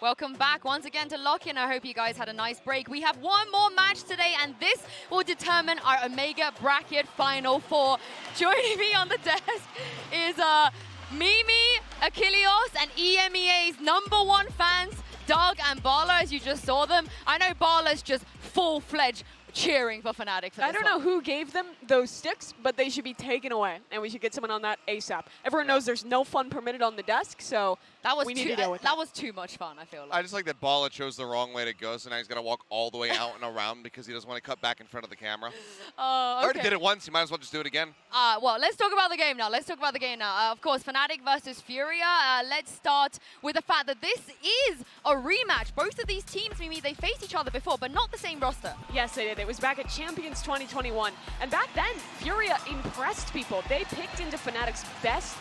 Welcome back once again to Lock In. I hope you guys had a nice break. We have one more match today, and this will determine our EMEA bracket final four. Joining me on the desk is Mimi, Achilleos, and EMEA's #1 fans, Doug and Bala, as you just saw them. I know Bala's just full-fledged cheering for Fnatic for I don't know who gave them those sticks, but they should be taken away, and we should get someone on that ASAP. Everyone knows there's no fun permitted on the desk, so we need to deal with that. That was too much fun, I feel like. I just like that Bala chose the wrong way to go, so now he's got to walk all the way out and around because he doesn't want to cut back in front of the camera. Okay. Already did it once, you might as well just do it again. Well, let's talk about the game now. Of course, Fnatic versus Furia. Let's start with the fact that this is a rematch. Both of these teams, Mimi, they faced each other before, but not the same roster. Yes, they did. It was back at Champions 2021. And back then, Furia impressed people. They picked into Fnatic's best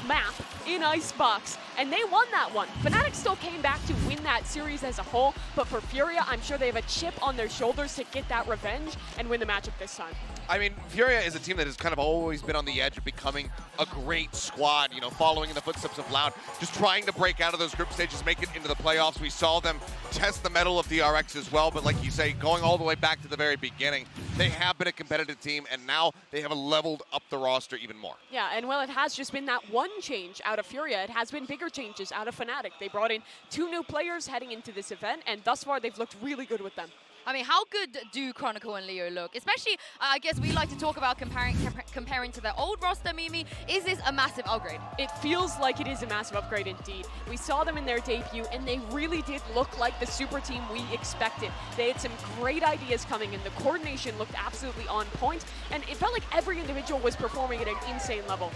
map in Icebox, and they won that one. Fnatic still came back to win that series as a whole, but for Furia, I'm sure they have a chip on their shoulders to get that revenge and win the matchup this time. I mean, Furia is a team that has kind of always been on the edge of becoming a great squad, you know, following in the footsteps of Loud, just trying to break out of those group stages, make it into the playoffs. We saw them test the mettle of DRX as well, but like you say, going all the way back to the very beginning, they have been a competitive team, and now they have leveled up the roster even more. Yeah, and while it has just been that one change out of Furia, it has been bigger changes out of Fnatic. They brought in 2 new players heading into this event, and thus far they've looked really good with them. I mean, how good do Chronicle and Leo look? Especially, I guess we like to talk about comparing to their old roster, Mimi. Is this a massive upgrade? It feels like it is a massive upgrade indeed. We saw them in their debut, and they really did look like the super team we expected. They had some great ideas coming in. The coordination looked absolutely on point, and it felt like every individual was performing at an insane level.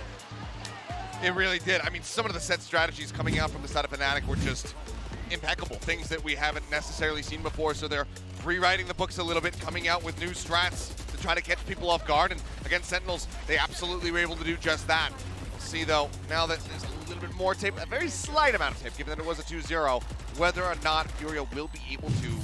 It really did. I mean, some of the set strategies coming out from the side of Fnatic were just impeccable, things that we haven't necessarily seen before, so they're rewriting the books a little bit, coming out with new strats to try to catch people off guard, and against Sentinels, they absolutely were able to do just that. We'll see, though, now that there's a little bit more tape, a very slight amount of tape, given that it was a 2-0, whether or not Furia will be able to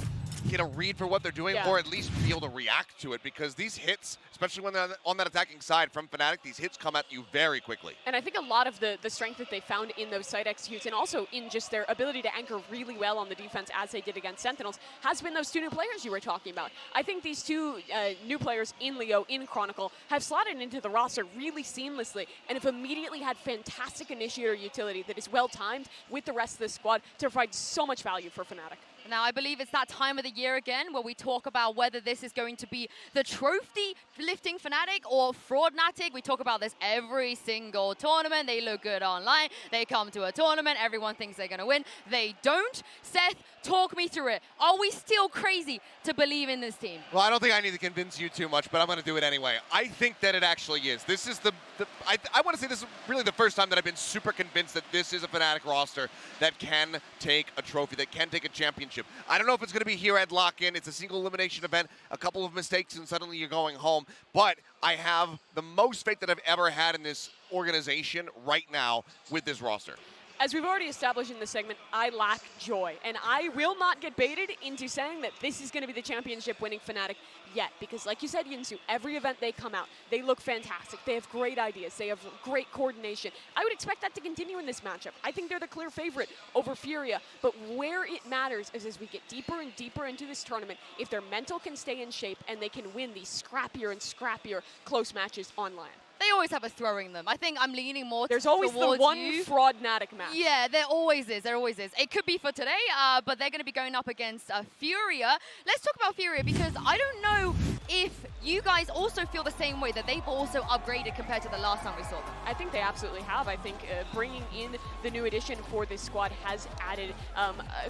get a read for what they're doing, or at least be able to react to it, because these hits, especially when they're on that attacking side from Fnatic, these hits come at you very quickly. And I think a lot of the strength that they found in those side executes, and also in just their ability to anchor really well on the defense as they did against Sentinels, has been those 2 new players you were talking about. I think these 2 new players in Leo, in Chronicle, have slotted into the roster really seamlessly, and have immediately had fantastic initiator utility that is well-timed with the rest of the squad to provide so much value for Fnatic. Now, I believe it's that time of the year again where we talk about whether this is going to be the trophy-lifting Fnatic or Fraudnatic. We talk about this every single tournament. They look good online. They come to a tournament. Everyone thinks they're going to win. They don't. Seth, talk me through it. Are we still crazy to believe in this team? Well, I don't think I need to convince you too much, but I'm going to do it anyway. I think that it actually is. This is I want to say this is really the first time that I've been super convinced that this is a Fnatic roster that can take a trophy, that can take a championship. I don't know if it's going to be here at Lock-In. It's a single elimination event, a couple of mistakes, and suddenly you're going home. But I have the most faith that I've ever had in this organization right now with this roster. As we've already established in this segment, I lack joy, and I will not get baited into saying that this is going to be the championship-winning Fnatic yet, because like you said, Yinsu, every event they come out, they look fantastic. They have great ideas. They have great coordination. I would expect that to continue in this matchup. I think they're the clear favorite over Furia, but where it matters is as we get deeper and deeper into this tournament, if their mental can stay in shape and they can win these scrappier and scrappier close matches online. They always have a throwing them. I think I'm leaning more There's always the one Fraudnatic match. Yeah, there always is. There always is. It could be for today, but they're going to be going up against Furia. Let's talk about Furia, because I don't know if you guys also feel the same way, that they've also upgraded compared to the last time we saw them. I think they absolutely have. I think bringing in the new addition for this squad has added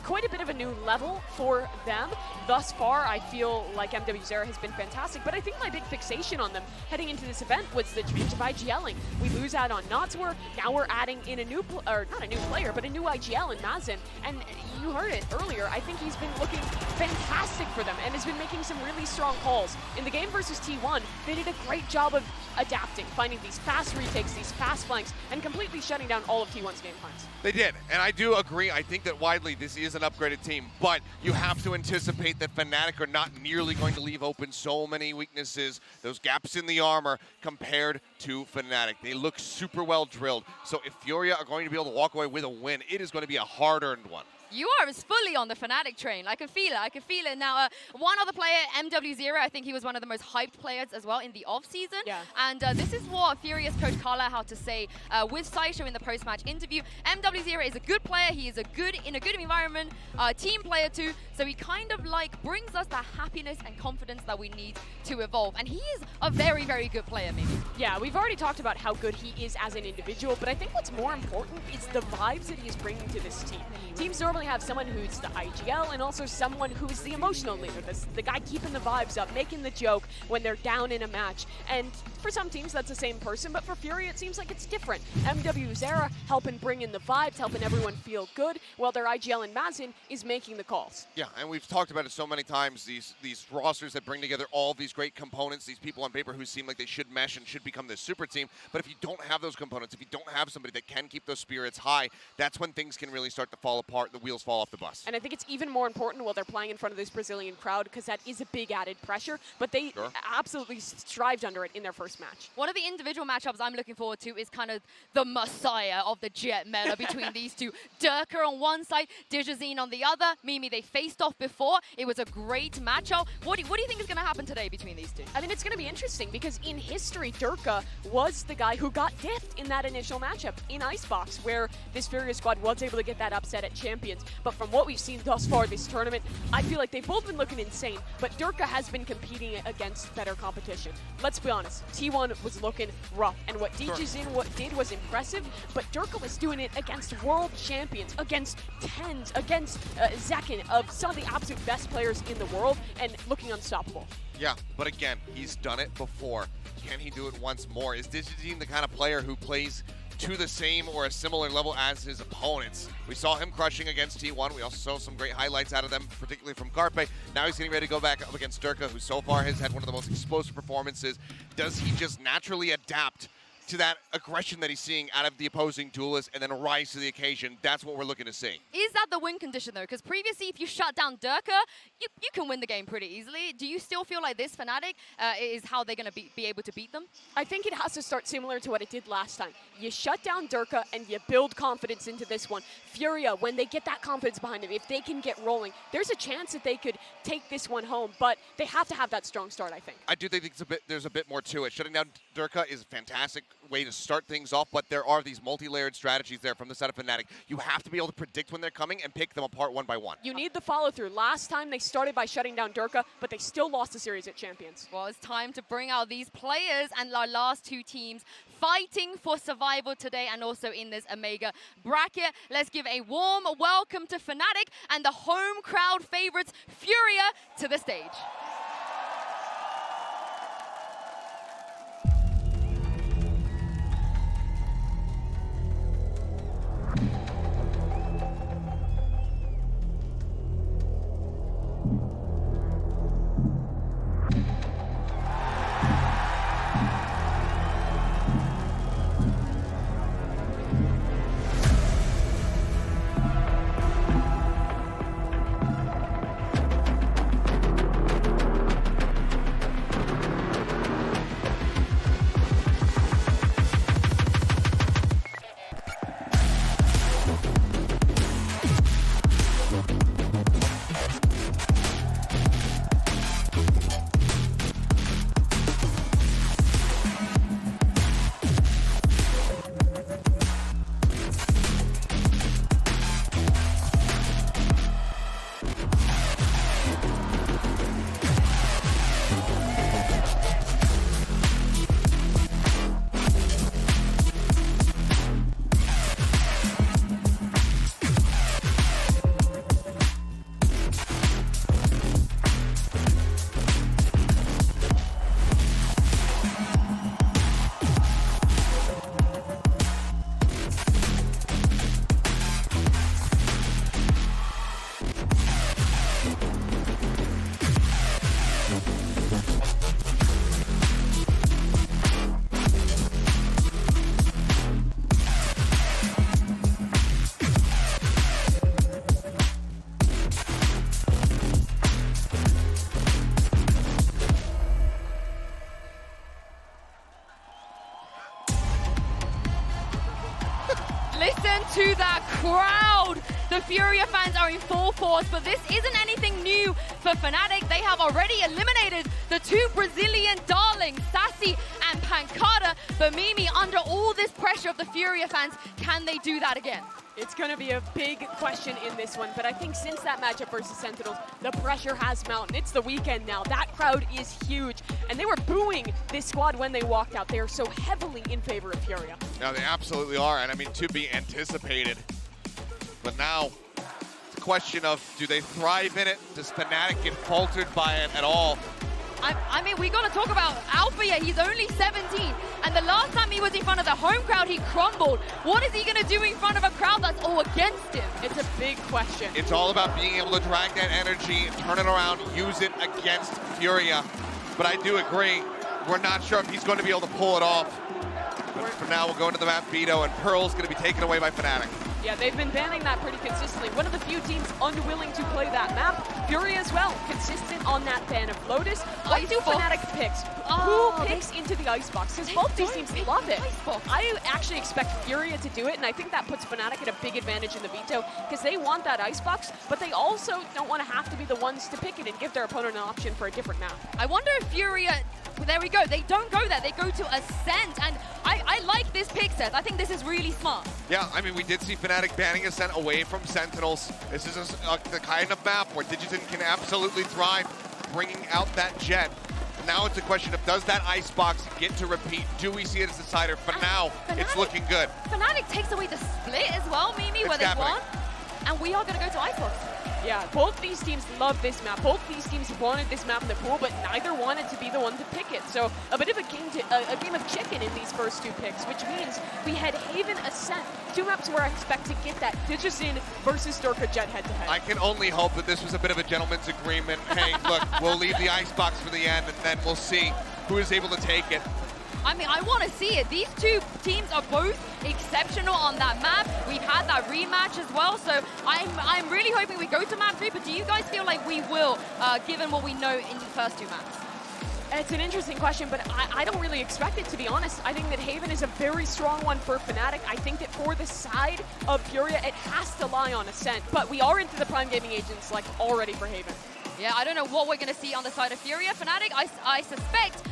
quite a bit of a new level for them. Thus far, I feel like MWZera has been fantastic, but I think my big fixation on them heading into this event was the change of IGLing. We lose out on Notswer, now we're adding in a new, not a new player, but a new IGL in Mazin, and you heard it earlier, I think he's been looking fantastic for them and has been making some really strong calls. In the game versus T1, they did a great job of adapting, finding these fast retakes, these fast flanks, and completely shutting down all of T1's game plans. They did, and I do agree. I think that widely this is an upgraded team, but you have to anticipate that Fnatic are not nearly going to leave open so many weaknesses, those gaps in the armor, compared to Fnatic. They look super well drilled, so if Furia are going to be able to walk away with a win, it is going to be a hard-earned one. You are fully on the Fnatic train. I can feel it. I can feel it. Now, one other player, MW0, I think he was one of the most hyped players as well in the off-season. Yeah. And this is what Furia's coach Carla had to say with Sideshow in the post-match interview. MW0 is a good player. He is in a good environment, team player too. So he kind of like brings us that happiness and confidence that we need to evolve. And he is a very, very good player, maybe. Yeah, we've already talked about how good he is as an individual, but I think what's more important is the vibes that he is bringing to this team. Teams normally have someone who's the IGL and also someone who's the emotional leader, the guy keeping the vibes up, making the joke when they're down in a match. And for some teams, that's the same person, but for Furia, it seems like it's different. MW0 helping bring in the vibes, helping everyone feel good, while their IGL and Mazin is making the calls. Yeah, and we've talked about it so many times, these rosters that bring together all these great components, these people on paper who seem like they should mesh and should become this super team. But if you don't have those components, if you don't have somebody that can keep those spirits high, that's when things can really start to fall apart, the wheels fall off the bus. And I think it's even more important while they're playing in front of this Brazilian crowd, because that is a big added pressure, but they absolutely strived under it in their first match. One of the individual matchups I'm looking forward to is kind of the messiah of the Jet meta between these two. Durka on one side, Digizine on the other. Mimi, they faced off before. It was a great matchup. What do you think is going to happen today between these two? I mean, it's going to be interesting because in history, Durka was the guy who got diffed in that initial matchup in Icebox, where this Furia squad was able to get that upset at Champions. But from what we've seen thus far this tournament, I feel like they've both been looking insane, but Durka has been competing against better competition. Let's be honest, T1 was looking rough, and what Digizine did was impressive, but Durka was doing it against world champions, against Tens, against Zekin, of some of the absolute best players in the world, and looking unstoppable. Yeah, but again, he's done it before. Can he do it once more? Is Digizine the kind of player who plays to the same or a similar level as his opponents? We saw him crushing against T1. We also saw some great highlights out of them, particularly from Carpe. Now he's getting ready to go back up against Durka, who so far has had one of the most explosive performances. Does he just naturally adapt to that aggression that he's seeing out of the opposing duelist and then rise to the occasion? That's what we're looking to see. Is that the win condition, though? Because previously, if you shut down Durka, you can win the game pretty easily. Do you still feel like this Fnatic is how they're going to be able to beat them? I think it has to start similar to what it did last time. You shut down Durka and you build confidence into this one. Furia, when they get that confidence behind them, if they can get rolling, there's a chance that they could take this one home, but they have to have that strong start, I think. I do think there's a bit more to it. Shutting down Durka is a fantastic way to start things off, but there are these multi-layered strategies there from the side of Fnatic. You have to be able to predict when they're coming and pick them apart one by one. You need the follow-through. Last time they started by shutting down Durka, but they still lost the series at Champions. Well, it's time to bring out these players and our last two teams fighting for survival today and also in this EMEA bracket. Let's give a warm welcome to Fnatic and the home crowd favorites, Furia, to the stage. Furia fans are in full force, but this isn't anything new for Fnatic. They have already eliminated the two Brazilian darlings, Sassy and Pancada. But Mimi, under all this pressure of the Furia fans, can they do that again? It's going to be a big question in this one, but I think since that matchup versus Sentinels, the pressure has mounted. It's the weekend now. That crowd is huge, and they were booing this squad when they walked out. They are so heavily in favor of Furia. No, they absolutely are, and I mean, to be anticipated. But now, it's a question of, do they thrive in it? Does Fnatic get faltered by it at all? I mean, we got to talk about Alpha here. He's only 17, and the last time he was in front of the home crowd, he crumbled. What is he going to do in front of a crowd that's all against him? It's a big question. It's all about being able to drag that energy, turn it around, use it against Furia. But I do agree, we're not sure if he's going to be able to pull it off. But for now, we'll go into the map veto, and Pearl's going to be taken away by Fnatic. Yeah, they've been banning that pretty consistently. One of the few teams unwilling to play that map. Furia as well, consistent on that ban of Lotus. What do Fnatic picks? Who picks into the Icebox? Because both these teams love it. I actually expect Furia to do it, and I think that puts Fnatic at a big advantage in the veto, because they want that Icebox, but they also don't want to have to be the ones to pick it and give their opponent an option for a different map. I wonder if Furia, there we go, they don't go there, they go to Ascent, and I like this pick, Seth. I think this is really smart. Yeah, I mean, we did see Fnatic banning Ascent away from Sentinels. This is the kind of map where Digitin can absolutely thrive, bringing out that Jet. Now it's a question of, does that Icebox get to repeat? Do we see it as a decider? For now, it's looking good. Fnatic takes away the split as well, Mimi, where they won. And we are going to go to Icebox. Yeah, both these teams love this map. Both these teams wanted this map in the pool, but neither wanted to be the one to pick it. So a bit of a game of chicken in these first two picks, which means we had Haven Ascent, two maps where I expect to get that Digitin versus Durka Jet head-to-head. I can only hope that this was a bit of a gentleman's agreement. Hey, look, we'll leave the Icebox for the end, and then we'll see who is able to take it. I mean, I want to see it. These two teams are both exceptional on that map. We've had that rematch as well, so I'm really hoping we go to map 3, but do you guys feel like we will, given what we know in the first two maps? It's an interesting question, but I don't really expect it, to be honest. I think that Haven is a very strong one for Fnatic. I think that for the side of Furia, it has to lie on Ascent, but we are into the Prime Gaming Agents like already for Haven. Yeah, I don't know what we're going to see on the side of Furia. Fnatic, I suspect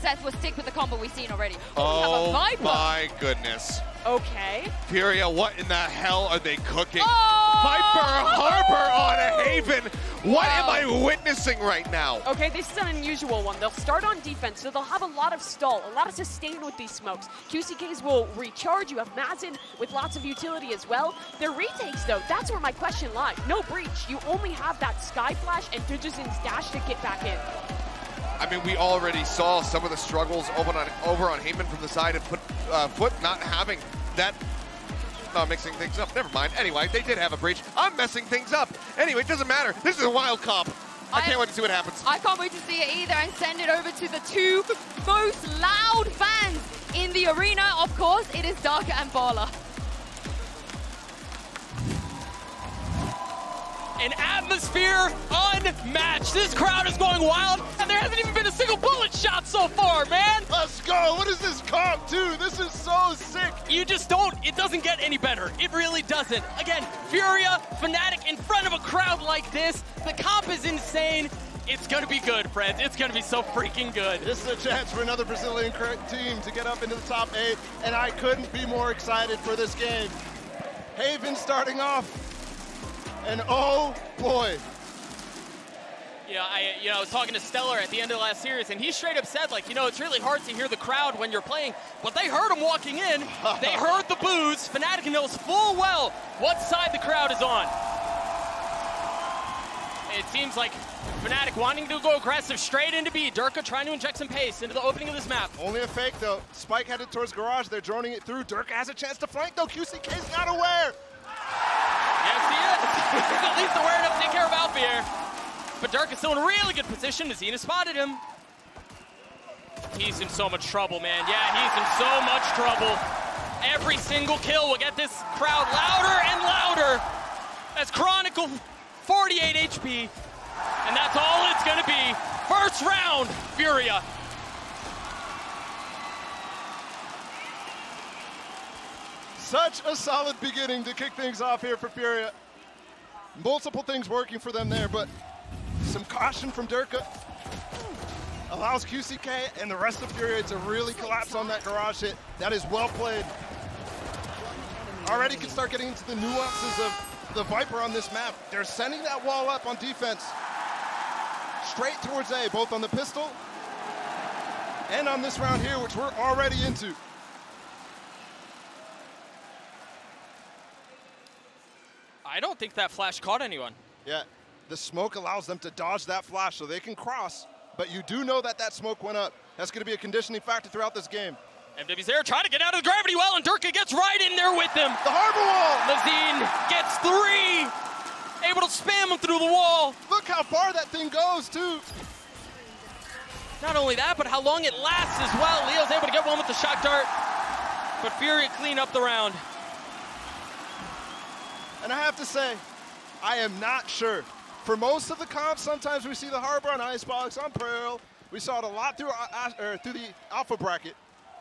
Seth will stick with the combo we've seen already. Oh, my goodness. Okay. Furia, what in the hell are they cooking? Viper Harbor on a Haven. What am I witnessing right now? Okay, this is an unusual one. They'll start on defense, so they'll have a lot of stall, a lot of sustain with these smokes. QCKs will recharge. You have Mazin with lots of utility as well. Their retakes, though, that's where my question lies. No breach. You only have that Sky Flash and Digitin's dash to get back in. I mean, we already saw some of the struggles over on Haven from the side of Foot not having that. Mixing things up. Never mind. Anyway, they did have a breach. I'm messing things up. Anyway, it doesn't matter. This is a wild comp. I can't wait to see what happens. I can't wait to see it either, and send it over to the two most loud fans in the arena. Of course, it is Darka and Bala. An atmosphere unmatched. This crowd is going wild, and there hasn't even been a single bullet shot so far, man. Let's go. What is this comp, too? This is so sick. You just don't, it doesn't get any better. It really doesn't. Again, Furia, Fnatic in front of a crowd like this. The comp is insane. It's going to be good, friends. It's going to be so freaking good. This is a chance for another Brazilian team to get up into the top 8, and I couldn't be more excited for this game. Haven starting off. And oh boy. Yeah, I was talking to Stellar at the end of the last series, and he straight up said, like, it's really hard to hear the crowd when you're playing, but they heard him walking in. They heard the boos. Fnatic knows full well what side the crowd is on. It seems like Fnatic wanting to go aggressive straight into B. Durka trying to inject some pace into the opening of this map. Only a fake, though. Spike headed towards Garage. They're droning it through. Durka has a chance to flank, though. QCK's not aware. Yes, he is. He's at least aware enough to take care of Alpha here. But Durk is still in a really good position. Zena spotted him. He's in so much trouble, man. Yeah, he's in so much trouble. Every single kill will get this crowd louder and louder as Chronicle 48 HP. And that's all it's going to be. First round, Furia. Such a solid beginning to kick things off here for Furia. multiple things working for them there, but some caution from Durka allows QCK and the rest of Furia to really collapse on that garage hit. That is well played. Already can start getting into the nuances of the Viper on this map. They're sending that wall up on defense straight towards A, both on the pistol and on this round here, which we're already into. I don't think that flash caught anyone. Yeah, the smoke allows them to dodge that flash so they can cross, but you do know that that smoke went up. That's going to be a conditioning factor throughout this game. MWZero trying to get out of the gravity well, and Durka gets right in there with him. The harbor wall! Lazine gets 3, able to spam him through the wall. Look how far that thing goes, too. Not only that, but how long it lasts as well. Leo's able to get one with the shock dart, but Furia clean up the round. And I have to say, I am not sure. For most of the comps, sometimes we see the harbor on Icebox, on Pearl. We saw it a lot through the alpha bracket.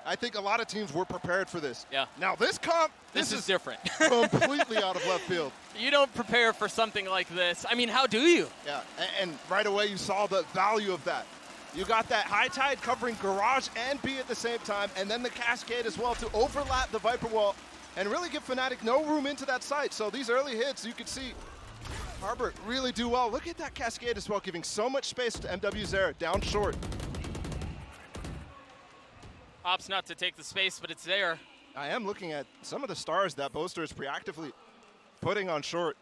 I think a lot of teams were prepared for this. Yeah. Now this comp, this is different. Completely out of left field. You don't prepare for something like this. I mean, how do you? Yeah, and right away you saw the value of that. You got that high tide covering garage and B at the same time, and then the cascade as well to overlap the Viper wall and really give Fnatic no room into that site. So these early hits, you could see Harbor really do well. Look at that cascade as well, giving so much space to MWZero down short. Opts not to take the space, but it's there. I am looking at some of the stars that Boaster is preactively putting on short.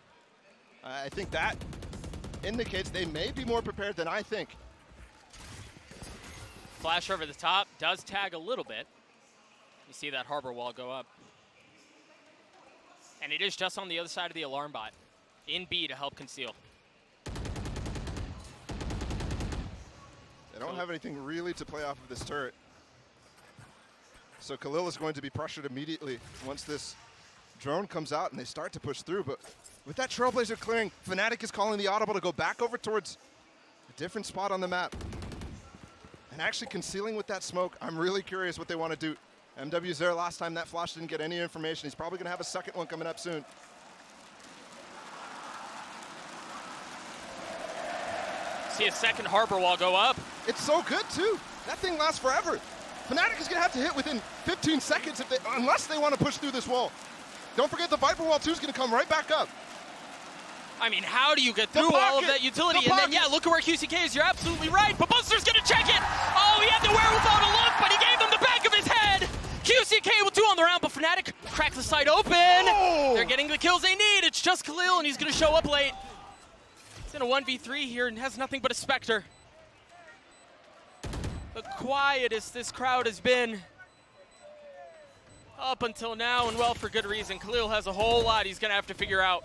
I think that indicates they may be more prepared than I think. Flash over the top, does tag a little bit. You see that harbor wall go up. And it is just on the other side of the alarm bot. In B to help conceal. They don't have anything really to play off of this turret. So Khalil is going to be pressured immediately once this drone comes out and they start to push through. But with that Trailblazer clearing, Fnatic is calling the audible to go back over towards a different spot on the map. And actually concealing with that smoke, I'm really curious what they want to do. MWZero last time that flash didn't get any information. He's probably going to have a second one coming up soon. See a second harbor wall go up. It's so good too. That thing lasts forever. Fnatic is going to have to hit within 15 seconds if unless they want to push through this wall. Don't forget the Viper wall 2 is going to come right back up. I mean, how do you get through all of that utility? And then, yeah, look at where QCK is. You're absolutely right. But Buster's going to check it. Oh, he had the wherewithal to look, but he gave them the back of his head. QCK with 2 on the round, but Fnatic cracks the site open. Oh. They're getting the kills they need. It's just Khalil, and he's going to show up late. He's in a 1v3 here and has nothing but a Spectre. The quietest this crowd has been up until now, and well, for good reason. Khalil has a whole lot he's going to have to figure out.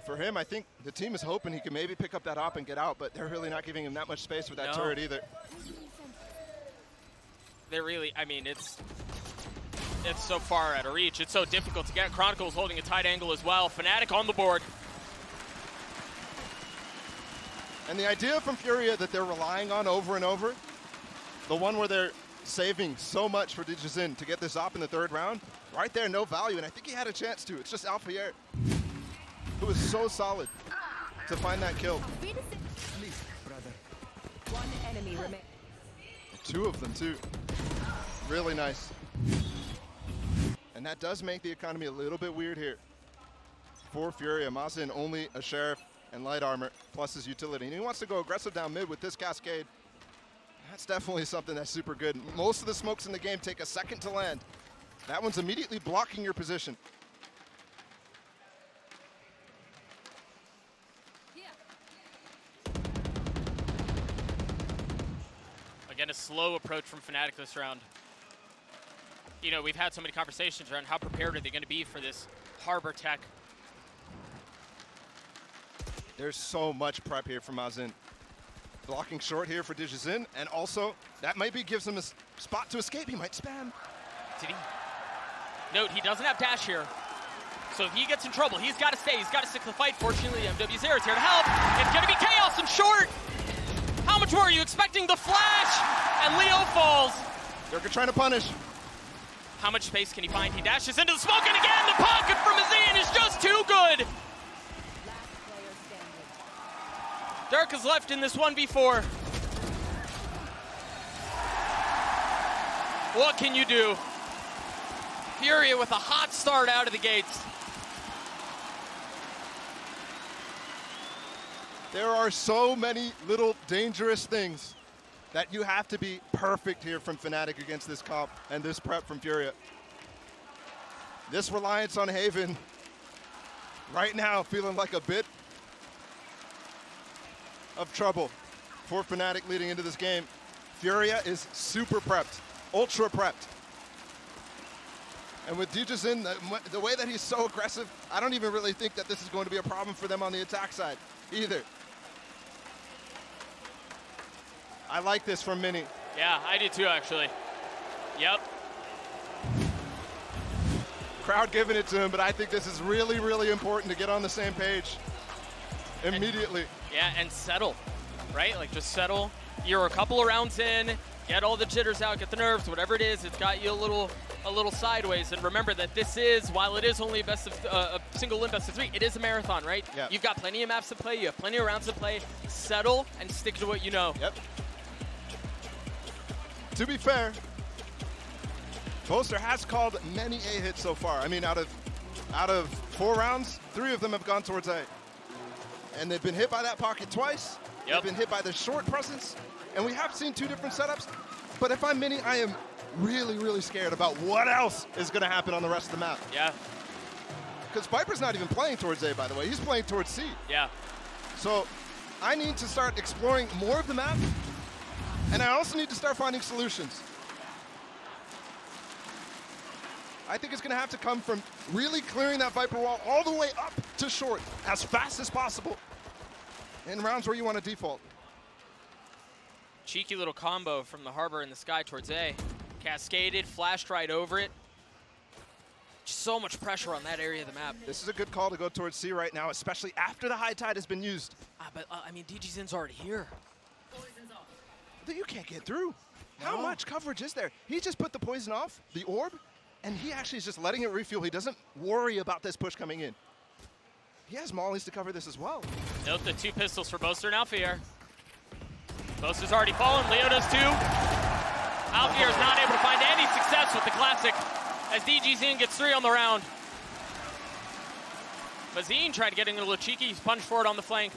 For him, I think the team is hoping he can maybe pick up that op and get out, but they're really not giving him that much space with that turret either. They're really, I mean, it's so far out of reach. It's so difficult to get. Chronicles holding a tight angle as well. Fnatic on the board. And the idea from Furia that they're relying on over and over, the one where they're saving so much for Digizin to get this op in the 3rd round, right there, no value, and I think he had a chance to. It's just Alfier, who was so solid to find that kill. One enemy remains. 2 of them, too. Really nice. And that does make the economy a little bit weird here. For Furia, Mazin only a Sheriff and light armor, plus his utility. And he wants to go aggressive down mid with this cascade. That's definitely something that's super good. Most of the smokes in the game take a second to land. That one's immediately blocking your position. Again, a slow approach from Fnatic this round. You know, we've had so many conversations around how prepared are they going to be for this harbor tech. There's so much prep here from Mazin. Blocking short here for Digizin, and also that maybe gives him a spot to escape. He might spam. Did he? Note, he doesn't have dash here. So if he gets in trouble, he's got to stay. He's got to stick to the fight. Fortunately, MWZero is here to help. It's going to be chaos in short. How much more are you expecting? The flash, and Leo falls. Durka trying to punish. How much space can he find? He dashes into the smoke, and again, the pocket from Azine is just too good. Dirk is left in this 1v4. What can you do? Furia with a hot start out of the gates. There are so many little dangerous things that you have to be perfect here from Fnatic against this comp and this prep from Furia. This reliance on Haven right now feeling like a bit of trouble for Fnatic leading into this game. Furia is super prepped, ultra prepped. And with DJZin, the way that he's so aggressive, I don't even really think that this is going to be a problem for them on the attack side either. I like this from Mini. Yeah, I do too, actually. Yep. Crowd giving it to him, but I think this is really, really important to get on the same page immediately. Yeah, and settle, right? Like, just settle. You're a couple of rounds in, get all the jitters out, get the nerves, whatever it is. It's got you a little sideways. And remember that this is, while it is only a single limb best of 3, it is a marathon, right? Yep. You've got plenty of maps to play. You have plenty of rounds to play. Settle and stick to what you know. Yep. To be fair, Boaster has called many A hits so far. I mean, out of 4 rounds, 3 of them have gone towards A. And they've been hit by that pocket twice. Yep. They've been hit by the short presence. And we have seen 2 different setups. But if I'm Mini, I am really, really scared about what else is going to happen on the rest of the map. Yeah. Because Viper's not even playing towards A, by the way. He's playing towards C. Yeah. So I need to start exploring more of the map. And I also need to start finding solutions. I think it's going to have to come from really clearing that Viper wall all the way up to short as fast as possible in rounds where you want to default. Cheeky little combo from the Harbor in the sky towards A. Cascaded, flashed right over it. Just so much pressure on that area of the map. This is a good call to go towards C right now, especially after the high tide has been used. But I mean, DJZin's already here. That you can't get through. How much coverage is there? He just put the poison off, the orb, and he actually is just letting it refuel. He doesn't worry about this push coming in. He has mollies to cover this as well. Note the 2 pistols for Boaster and Alfier. Boaster's already fallen, Leo does too. Alfier is not able to find any success with the classic as DJZin gets 3 on the round. Mazine tried getting a little cheeky, he's punched forward on the flank.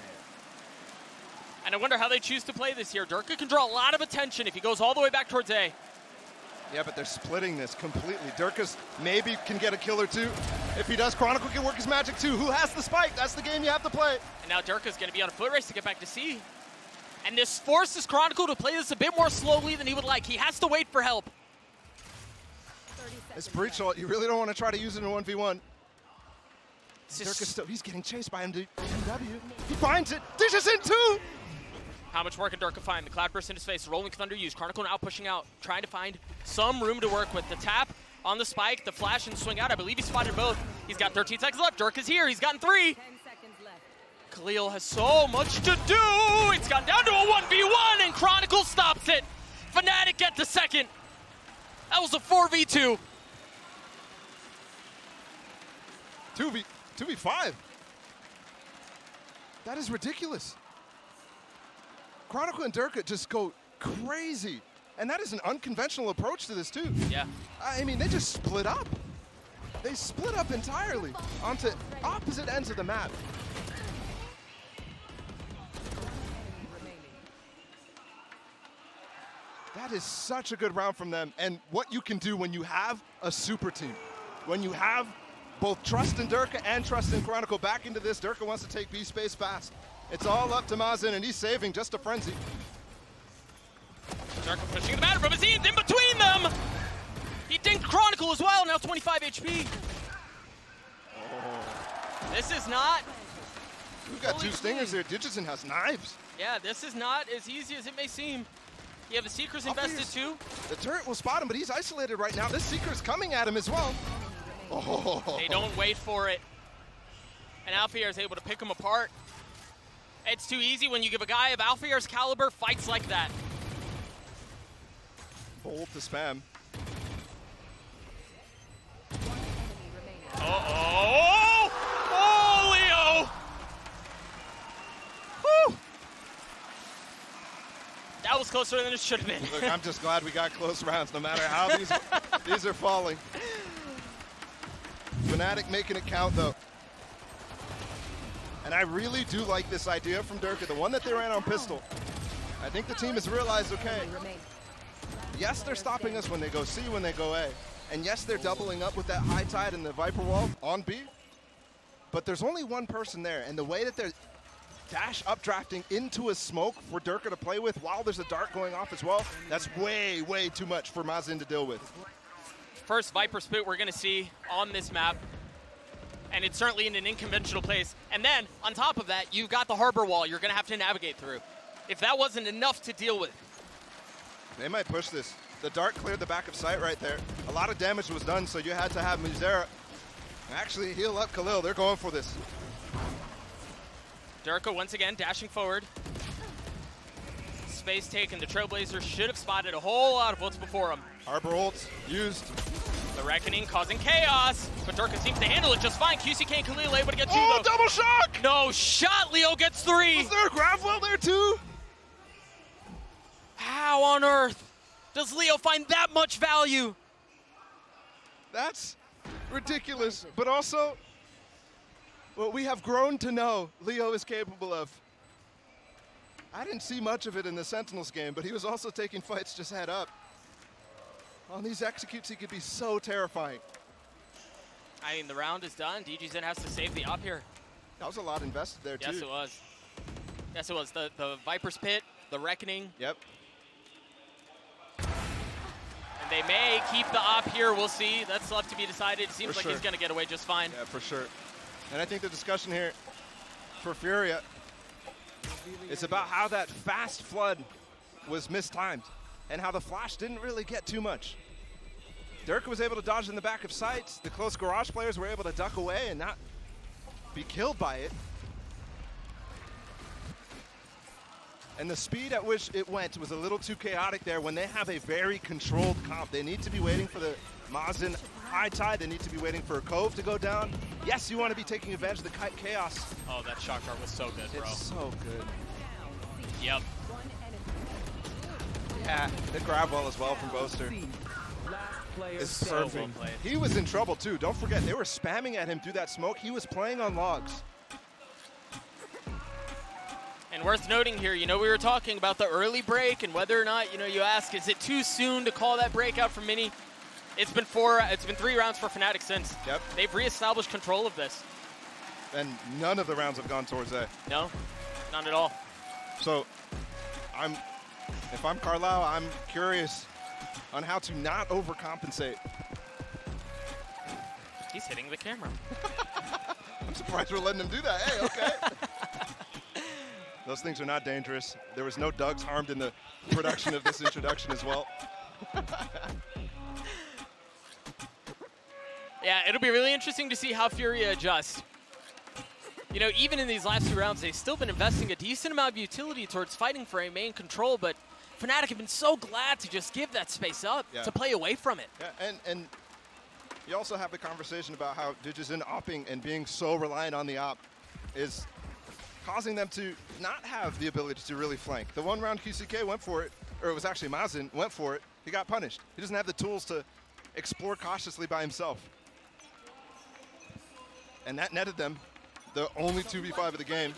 And I wonder how they choose to play this here. Durka can draw a lot of attention if he goes all the way back towards A. Yeah, but they're splitting this completely. Durka's maybe can get a kill or 2. If he does, Chronicle can work his magic too. Who has the spike? That's the game you have to play. And now Durka's going to be on a foot race to get back to C. And this forces Chronicle to play this a bit more slowly than he would like. He has to wait for help. It's breach ult. You really don't want to try to use it in a 1v1. Durka's still, he's getting chased by MW. He finds it. DJZin too. How much more can Durka find? The cloud burst in his face. Rolling Thunder used. Chronicle now pushing out, trying to find some room to work with. The tap on the spike, the flash and swing out. I believe he spotted both. He's got 13 seconds left. Durka's here. He's gotten 3. Khalil has so much to do. It's gone down to a 1v1 and Chronicle stops it. Fnatic get the second. That was a 4v2. 2v5. That is ridiculous. Chronicle and Durka just go crazy. And that is an unconventional approach to this too. Yeah. I mean, they just split up. They split up entirely onto opposite ends of the map. That is such a good round from them. And what you can do when you have a super team, when you have both trust in Durka and trust in Chronicle back into this. Durka wants to take B space fast. It's all up to Mazin, and he's saving just a frenzy. Durka pushing the matter, but Mazin's in between them. He dinked Chronicle as well, now 25 HP. Oh. This is not... We've got 2 stingers there. DJZin has knives. Yeah, this is not as easy as it may seem. You have the Seekers invested too. The turret will spot him, but he's isolated right now. This Seeker's coming at him as well. Oh. They don't wait for it. And Alfier is able to pick him apart. It's too easy when you give a guy of Alfier's caliber fights like that. Bold to spam. Uh-oh! Oh, Leo! Woo! was closer than it should have been. Look, I'm just glad we got close rounds, no matter how these are falling. Fnatic making it count, though. And I really do like this idea from Durka, the one that they ran on pistol. I think the team has realized, okay, yes, they're stopping us when they go C, when they go A. And yes, they're doubling up with that high tide and the Viper wall on B. But there's only one person there, and the way that they're dash updrafting into a smoke for Durka to play with while there's a dart going off as well, that's way, way too much for Mazin to deal with. First Viper split we're going to see on this map, and it's certainly in an unconventional place. And then, on top of that, you've got the harbor wall you're going to have to navigate through. If that wasn't enough to deal with. They might push this. The dart cleared the back of sight right there. A lot of damage was done, so you had to have Muzera actually heal up Khalil. They're going for this. Durka once again dashing forward. Space taken. The Trailblazers should have spotted a whole lot of what's before them. Harbor ults used. The Reckoning causing chaos, but Durka seems to handle it just fine. QCK and Khalil able to get two, Oh, though. double shock! No shot, Leo gets 3. Was there a grab well there too? How on earth does Leo find that much value? That's ridiculous, but also what we have grown to know Leo is capable of. I didn't see much of it in the Sentinels game, but he was also taking fights just head up. On these executes, he could be so terrifying. I mean, the round is done. DGZen has to save the up here. That was a lot invested there, too. Yes, it was. Yes, it was. The Viper's Pit, the Reckoning. Yep. And they may keep the op here. We'll see. That's left to be decided. It seems like he's going to get away just fine. Yeah, for sure. And I think the discussion here for Furia is about how that fast flood was mistimed and how the flash didn't really get too much. Durka was able to dodge in the back of sights. The close garage players were able to duck away and not be killed by it. And the speed at which it went was a little too chaotic there when they have a very controlled comp. They need to be waiting for the Mazin high tide. They need to be waiting for a Cove to go down. Yes, you want to be taking advantage of the chaos. Oh, that shot guard was so good, bro. It's so good. Yep. Yeah, the grab wall as well from Boaster is So well perfect. played. He was in trouble too. Don't forget, they were spamming at him through that smoke. He was playing on logs. And worth noting here, you know, we were talking about the early break and whether or not, you know, you ask, is it too soon to call that breakout from Mini? It's been 3 rounds for Fnatic since. Yep. They've reestablished control of this. And none of the rounds have gone towards A. No, none at all. So, if I'm Carlisle, I'm curious on how to not overcompensate. He's hitting the camera. I'm surprised we're letting him do that. Hey, okay. Those things are not dangerous. There was no Dougs harmed in the production of this introduction as well. Yeah, it'll be really interesting to see how Furia adjusts. You know, even in these last 2 rounds, they've still been investing a decent amount of utility towards fighting for a main control, but Fnatic have been so glad to just give that space up, to play away from it. Yeah, and you also have the conversation about how DGZen opping and being so reliant on the op is causing them to not have the ability to really flank. The 1 round QCK went for it, or it was actually Mazin went for it. He got punished. He doesn't have the tools to explore cautiously by himself. And that netted them the only 2v5 of the game.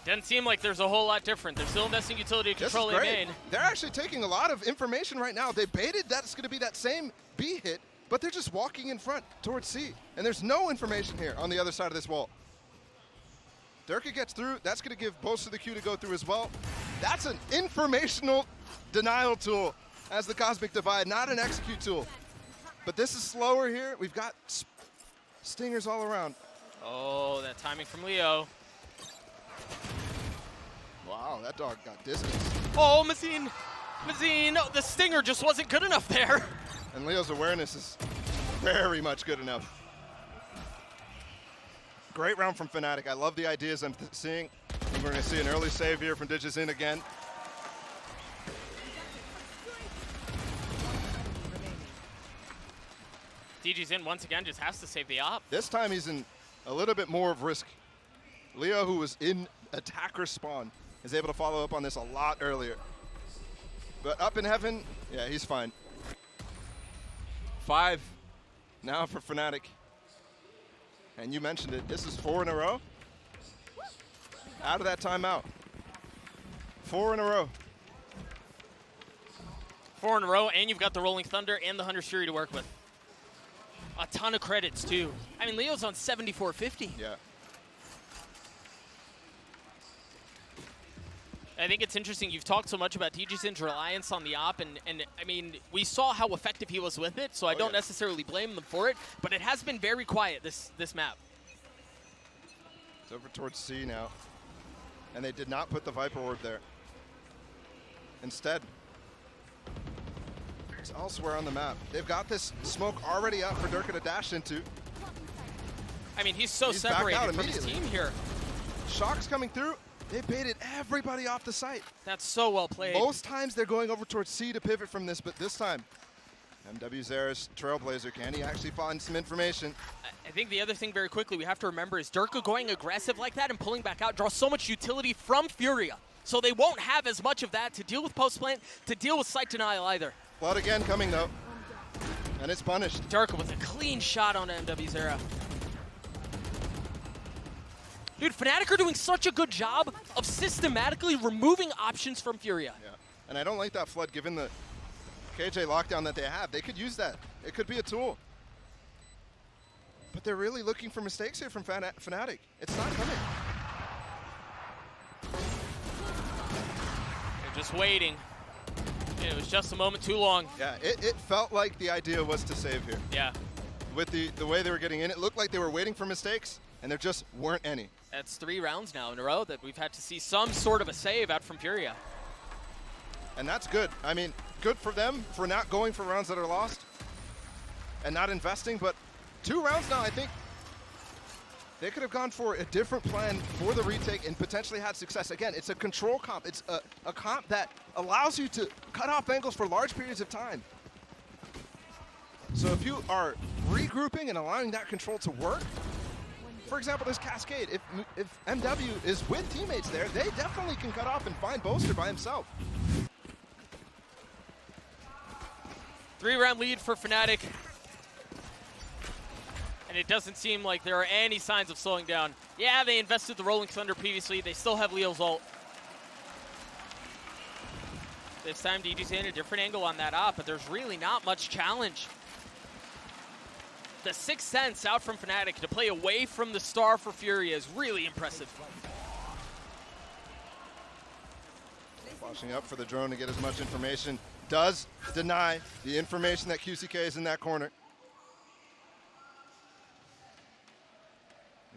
Doesn't seem like there's a whole lot different. They're still investing utility to control a main. They're actually taking a lot of information right now. They baited that's going to be that same B hit, but they're just walking in front towards C. And there's no information here on the other side of this wall. Durka gets through. That's going to give Boaster the Q to go through as well. That's an informational denial tool as the Cosmic Divide, not an execute tool. But this is slower here. We've got stingers all around. Oh, that timing from Leo. Wow, that dog got distance. Oh, Mazin, no, the stinger just wasn't good enough there. And Leo's awareness is very much good enough. Great round from Fnatic. I love the ideas I'm seeing. We're going to see an early save here from DGZen again. DGZen once again just has to save the op. This time he's in a little bit more of risk. Leo, who was in attacker spawn, is able to follow up on this a lot earlier. But up in heaven, yeah, he's fine. 5 now for Fnatic. And you mentioned it, this is 4 in a row. Out of that timeout. 4 in a row. 4 in a row, and you've got the Rolling Thunder and the Hunter's Fury to work with. A ton of credits, too. I mean, Leo's on 7450. Yeah. I think it's interesting. You've talked so much about DGZin's reliance on the op, and I mean, we saw how effective he was with it, so I don't necessarily blame them for it, but it has been very quiet, this map. It's over towards C now. And they did not put the Viper Orb there. Instead, it's elsewhere on the map. They've got this smoke already up for Durka to dash into. I mean, he's separated from his team here. Shock's coming through. They baited everybody off the site. That's so well played. Most times they're going over towards C to pivot from this, but this time, MWZera's Trailblazer, can he actually find some information? I think the other thing very quickly we have to remember is Durka going aggressive like that and pulling back out draws so much utility from Furia. So they won't have as much of that to deal with post-plant, to deal with site denial either. Blood again coming though, and it's punished. Durka with a clean shot on MWZera. Dude, Fnatic are doing such a good job of systematically removing options from Furia. Yeah, and I don't like that flood given the KJ lockdown that they have. They could use that. It could be a tool. But they're really looking for mistakes here from Fnatic. It's not coming. They're just waiting. It was just a moment too long. Yeah, it felt like the idea was to save here. Yeah. With the way they were getting in, it looked like they were waiting for mistakes, and there just weren't any. That's 3 rounds now in a row that we've had to see some sort of a save out from Furia. And that's good. I mean, good for them for not going for rounds that are lost and not investing, but 2 rounds now, I think they could have gone for a different plan for the retake and potentially had success. Again, it's a control comp. It's a comp that allows you to cut off angles for large periods of time. So if you are regrouping and allowing that control to work, for example, this Cascade, if MW is with teammates there, they definitely can cut off and find Boaster by himself. 3-round lead for Fnatic. And it doesn't seem like there are any signs of slowing down. Yeah, they invested the Rolling Thunder previously. They still have Leo's ult. This time DG's in a different angle on that op, but there's really not much challenge. The 6th sense out from Fnatic to play away from the star for Furia is really impressive. Flashing up for the drone to get as much information. Does deny the information that QCK is in that corner.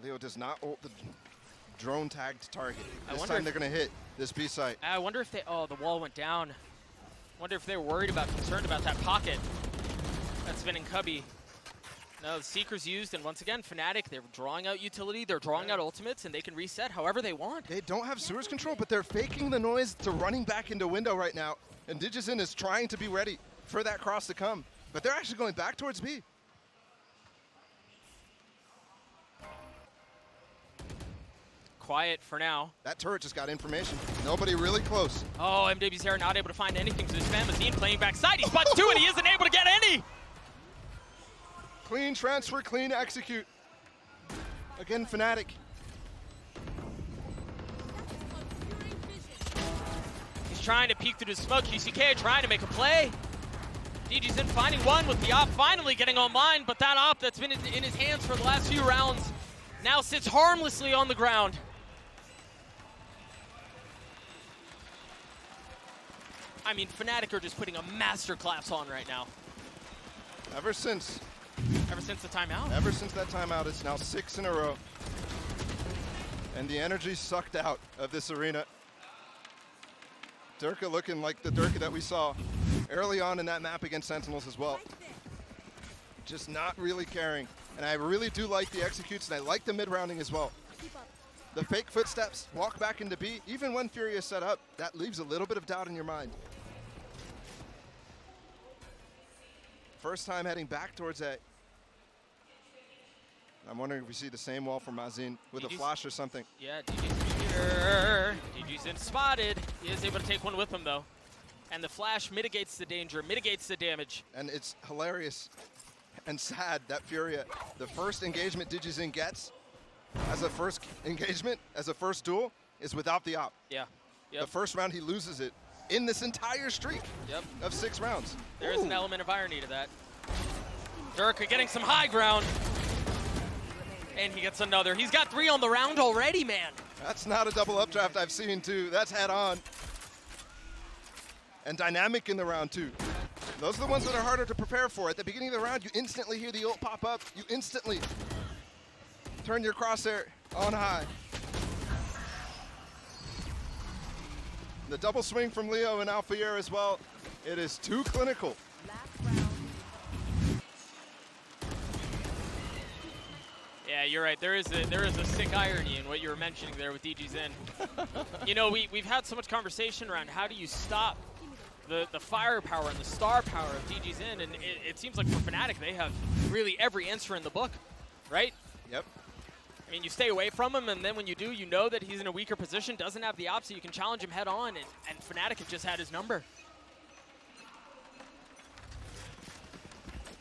Leo does not ult the drone tagged target. This time they're going to hit this B site. I wonder if they, oh, the wall went down. Wonder if they were concerned about that pocket that's been in Cubby. No, the Seeker's used, and once again, Fnatic, they're drawing out utility, they're drawing out ultimates, and they can reset however they want. They don't have sewers control, but they're faking the noise to running back into window right now. And DGZin is trying to be ready for that cross to come. But they're actually going back towards B. Quiet for now. That turret just got information. Nobody really close. Oh, MWZera not able to find anything to his fan. Mazine playing backside. He spots 2, and he isn't able to get any. Clean transfer, clean execute. Again, Fnatic. He's trying to peek through the smoke. QCK trying to make a play. DGZin finding one with the op finally getting online, but that op that's been in his hands for the last few rounds now sits harmlessly on the ground. I mean, Fnatic are just putting a masterclass on right now. Ever since the timeout? Ever since that timeout, it's now 6 in a row. And the energy sucked out of this arena. Durka looking like the Durka that we saw early on in that map against Sentinels as well. Just not really caring. And I really do like the executes, and I like the mid-rounding as well. The fake footsteps, walk back into B, even when Furia is set up, that leaves a little bit of doubt in your mind. First time heading back towards A. I'm wondering if we see the same wall from Mazine with a flash or something. Yeah, DG's pressure. DG's in spotted. He is able to take one with him, though. And the flash mitigates the danger, mitigates the damage. And it's hilarious and sad that Furia, the first engagement DigiZin gets as a first engagement, as a first duel, is without the op. Yeah. Yep. The first round he loses it in this entire streak of 6 rounds. There is an element of irony to that. Durka getting some high ground. And he gets another. He's got 3 on the round already, man. That's not a double updraft I've seen, too. That's head on. And dynamic in the round, too. Those are the ones that are harder to prepare for. At the beginning of the round, you instantly hear the ult pop up. You instantly turn your crosshair on high. The double swing from Leo and Alphayer as well. It is too clinical. Yeah, you're right. There is a sick irony in what you were mentioning there with DGZin. You know, we've had so much conversation around how do you stop the firepower and the star power of DGZin, and it seems like for Fnatic they have really every answer in the book, right? Yep. I mean, you stay away from him, and then when you do, you know that he's in a weaker position, doesn't have the op, so you can challenge him head on, and Fnatic have just had his number.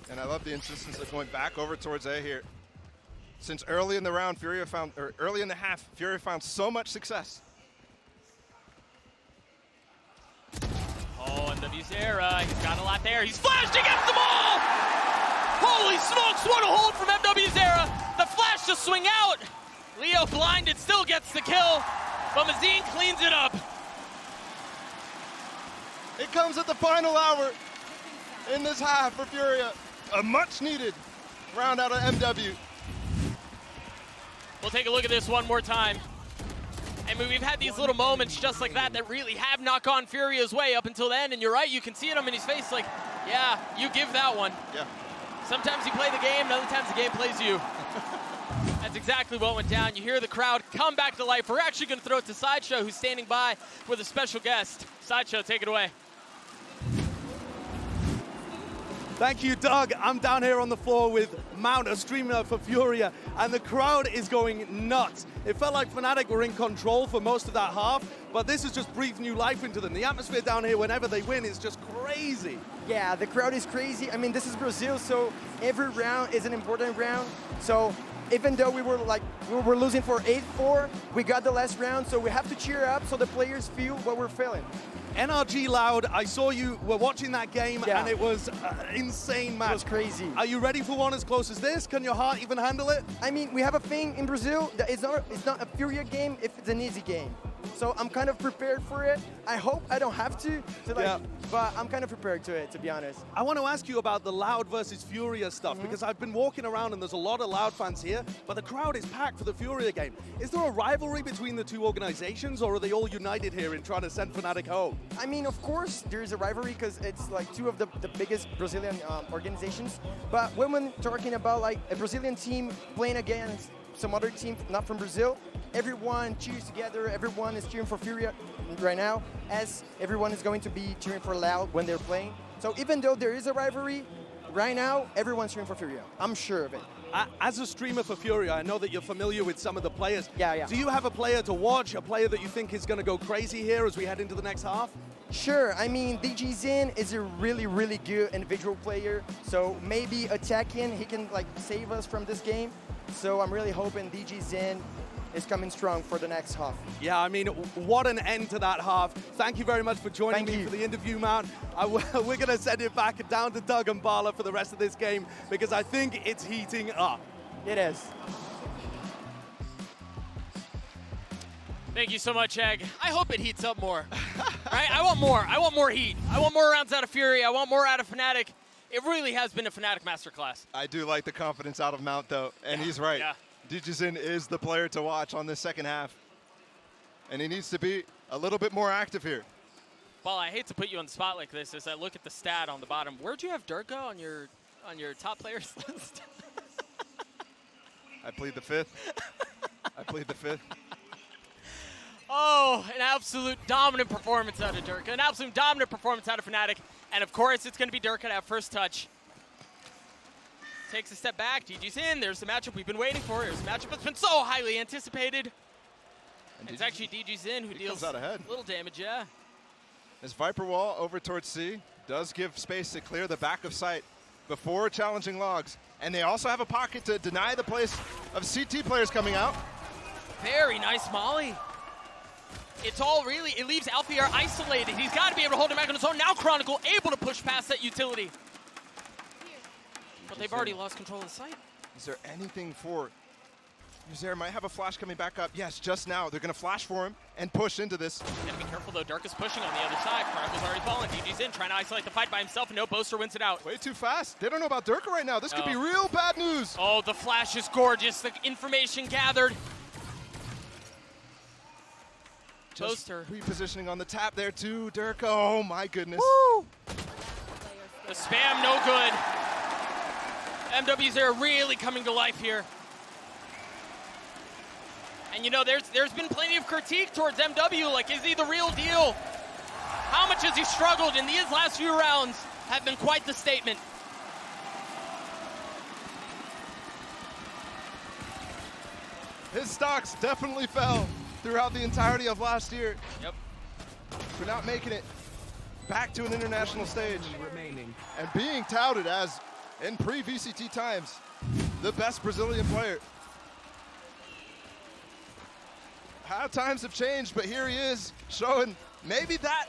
And I love the insistence of going back over towards A here. Since early in the round, early in the half, Furia found so much success. Oh, and MWZera, he's got a lot there. He's flashed against them all! Holy smokes, what a hold from MWZera! The flash to swing out! Leo blinded, still gets the kill, but Mazine cleans it up. It comes at the final hour in this half for Furia. A much needed round out of MW. We'll take a look at this one more time. I mean, we've had these little moments just like that that really have not gone Furia's way up until then, and you're right, you can see it in his face like, yeah, you give that one. Yeah. Sometimes you play the game, and other times the game plays you. That's exactly what went down. You hear the crowd come back to life. We're actually going to throw it to Sideshow, who's standing by with a special guest. Sideshow, take it away. Thank you, Doug. I'm down here on the floor with Mount, a streamer for Furia, and the crowd is going nuts. It felt like Fnatic were in control for most of that half, but this has just breathed new life into them. The atmosphere down here whenever they win is just crazy. Yeah, the crowd is crazy. I mean, this is Brazil, so every round is an important round. So even though we were losing for 8-4, we got the last round, so we have to cheer up so the players feel what we're feeling. NRG Loud, I saw you were watching that game, and it was an insane match. It was crazy. Are you ready for one as close as this? Can your heart even handle it? I mean, we have a thing in Brazil that it's not a Furia game if it's an easy game. So I'm kind of prepared for it. I hope I don't have to but I'm kind of prepared to it, to be honest. I want to ask you about the Loud versus Furia stuff, because I've been walking around and there's a lot of Loud fans here, but the crowd is packed for the Furia game. Is there a rivalry between the two organizations, or are they all united here in trying to send Fnatic home? I mean, of course, there is a rivalry because it's like two of the biggest Brazilian organizations. But when we're talking about like a Brazilian team playing against some other team not from Brazil, everyone cheers together, everyone is cheering for Furia right now, as everyone is going to be cheering for Loud when they're playing. So even though there is a rivalry, right now, everyone's cheering for Furia. I'm sure of it. As a streamer for Furia, I know that you're familiar with some of the players. Yeah. Do you have a player to watch, a player that you think is going to go crazy here as we head into the next half? Sure, I mean, DGZin is a really, really good individual player, so maybe attacking, he can like save us from this game. So I'm really hoping DGZin is coming strong for the next half. Yeah, I mean, what an end to that half. Thank you very much for joining me for the interview, Mount. We're going to send it back down to Doug and Bala for the rest of this game, because I think it's heating up. It is. Thank you so much, Egg. I hope it heats up more. Right? I want more. I want more heat. I want more rounds out of Fury. I want more out of Fnatic. It really has been a Fnatic masterclass. I do like the confidence out of Mount, though, and he's right. Yeah. DGZin is the player to watch on this second half, and he needs to be a little bit more active here. Well, I hate to put you on the spot like this as I look at the stat on the bottom. Where'd you have Durka on your top players list? I plead the fifth. I plead the fifth. Oh, an absolute dominant performance out of Durka. An absolute dominant performance out of Fnatic. And, of course, it's going to be Durka to have first touch. Takes a step back. GG's in. There's the matchup we've been waiting for. There's a matchup that's been so highly anticipated. It's actually DG Zin who deals out ahead. a little damage, yeah. This Viper wall over towards C does give space to clear the back of site before challenging logs. And they also have a pocket to deny the place of CT players coming out. Very nice molly. It's all really, it leaves Alfier isolated. He's got to be able to hold him back on his own. Now Chronicle able to push past that utility. But they've already lost control of the site. Is there anything for Uzair? Might have a flash coming back up. Yes, just now. They're going to flash for him and push into this. Gotta be careful though. Dirk is pushing on the other side. Chronicle's already fallen. DG's in, trying to isolate the fight by himself, and no Boaster wins it out. Way too fast. They don't know about Dirk right now. This could be real bad news. Oh, the flash is gorgeous. The information gathered. Boaster. Repositioning on the tap there too, Dirk. Oh my goodness. Woo! The spam, no good. MW's there really coming to life here. And you know, there's been plenty of critique towards MW, like, is he the real deal? How much has he struggled? And these last few rounds have been quite the statement. His stocks definitely fell throughout the entirety of last year. Yep. For not making it back to an international stage. And being touted as, in pre-VCT times, the best Brazilian player. How times have changed, but here he is showing maybe that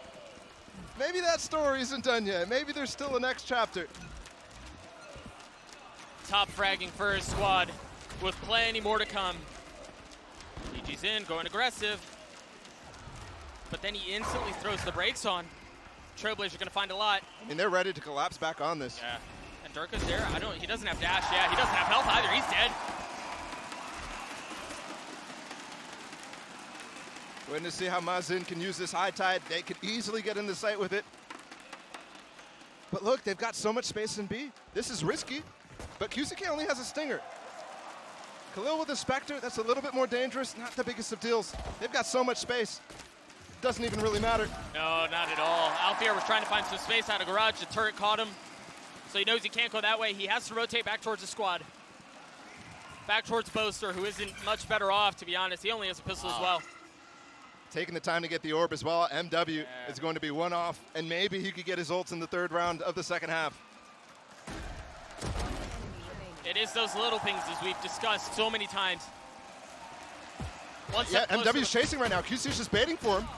story isn't done yet. Maybe there's still a next chapter. Top fragging for his squad with plenty more to come. DG's in, going aggressive. But then he instantly throws the brakes on. Trailblazers are going to find a lot. I mean, they're ready to collapse back on this. Yeah. And Durka's there. He doesn't have dash. Yeah, he doesn't have health either. He's dead. Waiting to see how Mazin can use this high tide. They could easily get in the site with it. But look, they've got so much space in B. This is risky, but QCK only has a stinger. Khalil with the Spectre, that's a little bit more dangerous. Not the biggest of deals. They've got so much space. Doesn't even really matter. No, not at all. Alfier was trying to find some space out of garage. The turret caught him. So he knows he can't go that way. He has to rotate back towards the squad. Back towards Boaster, who isn't much better off, to be honest. He only has a pistol as well. Taking the time to get the orb as well. MW is going to be one off, and maybe he could get his ults in the third round of the second half. It is those little things, as we've discussed so many times. Yeah, MW's chasing right now. QC's just baiting for him,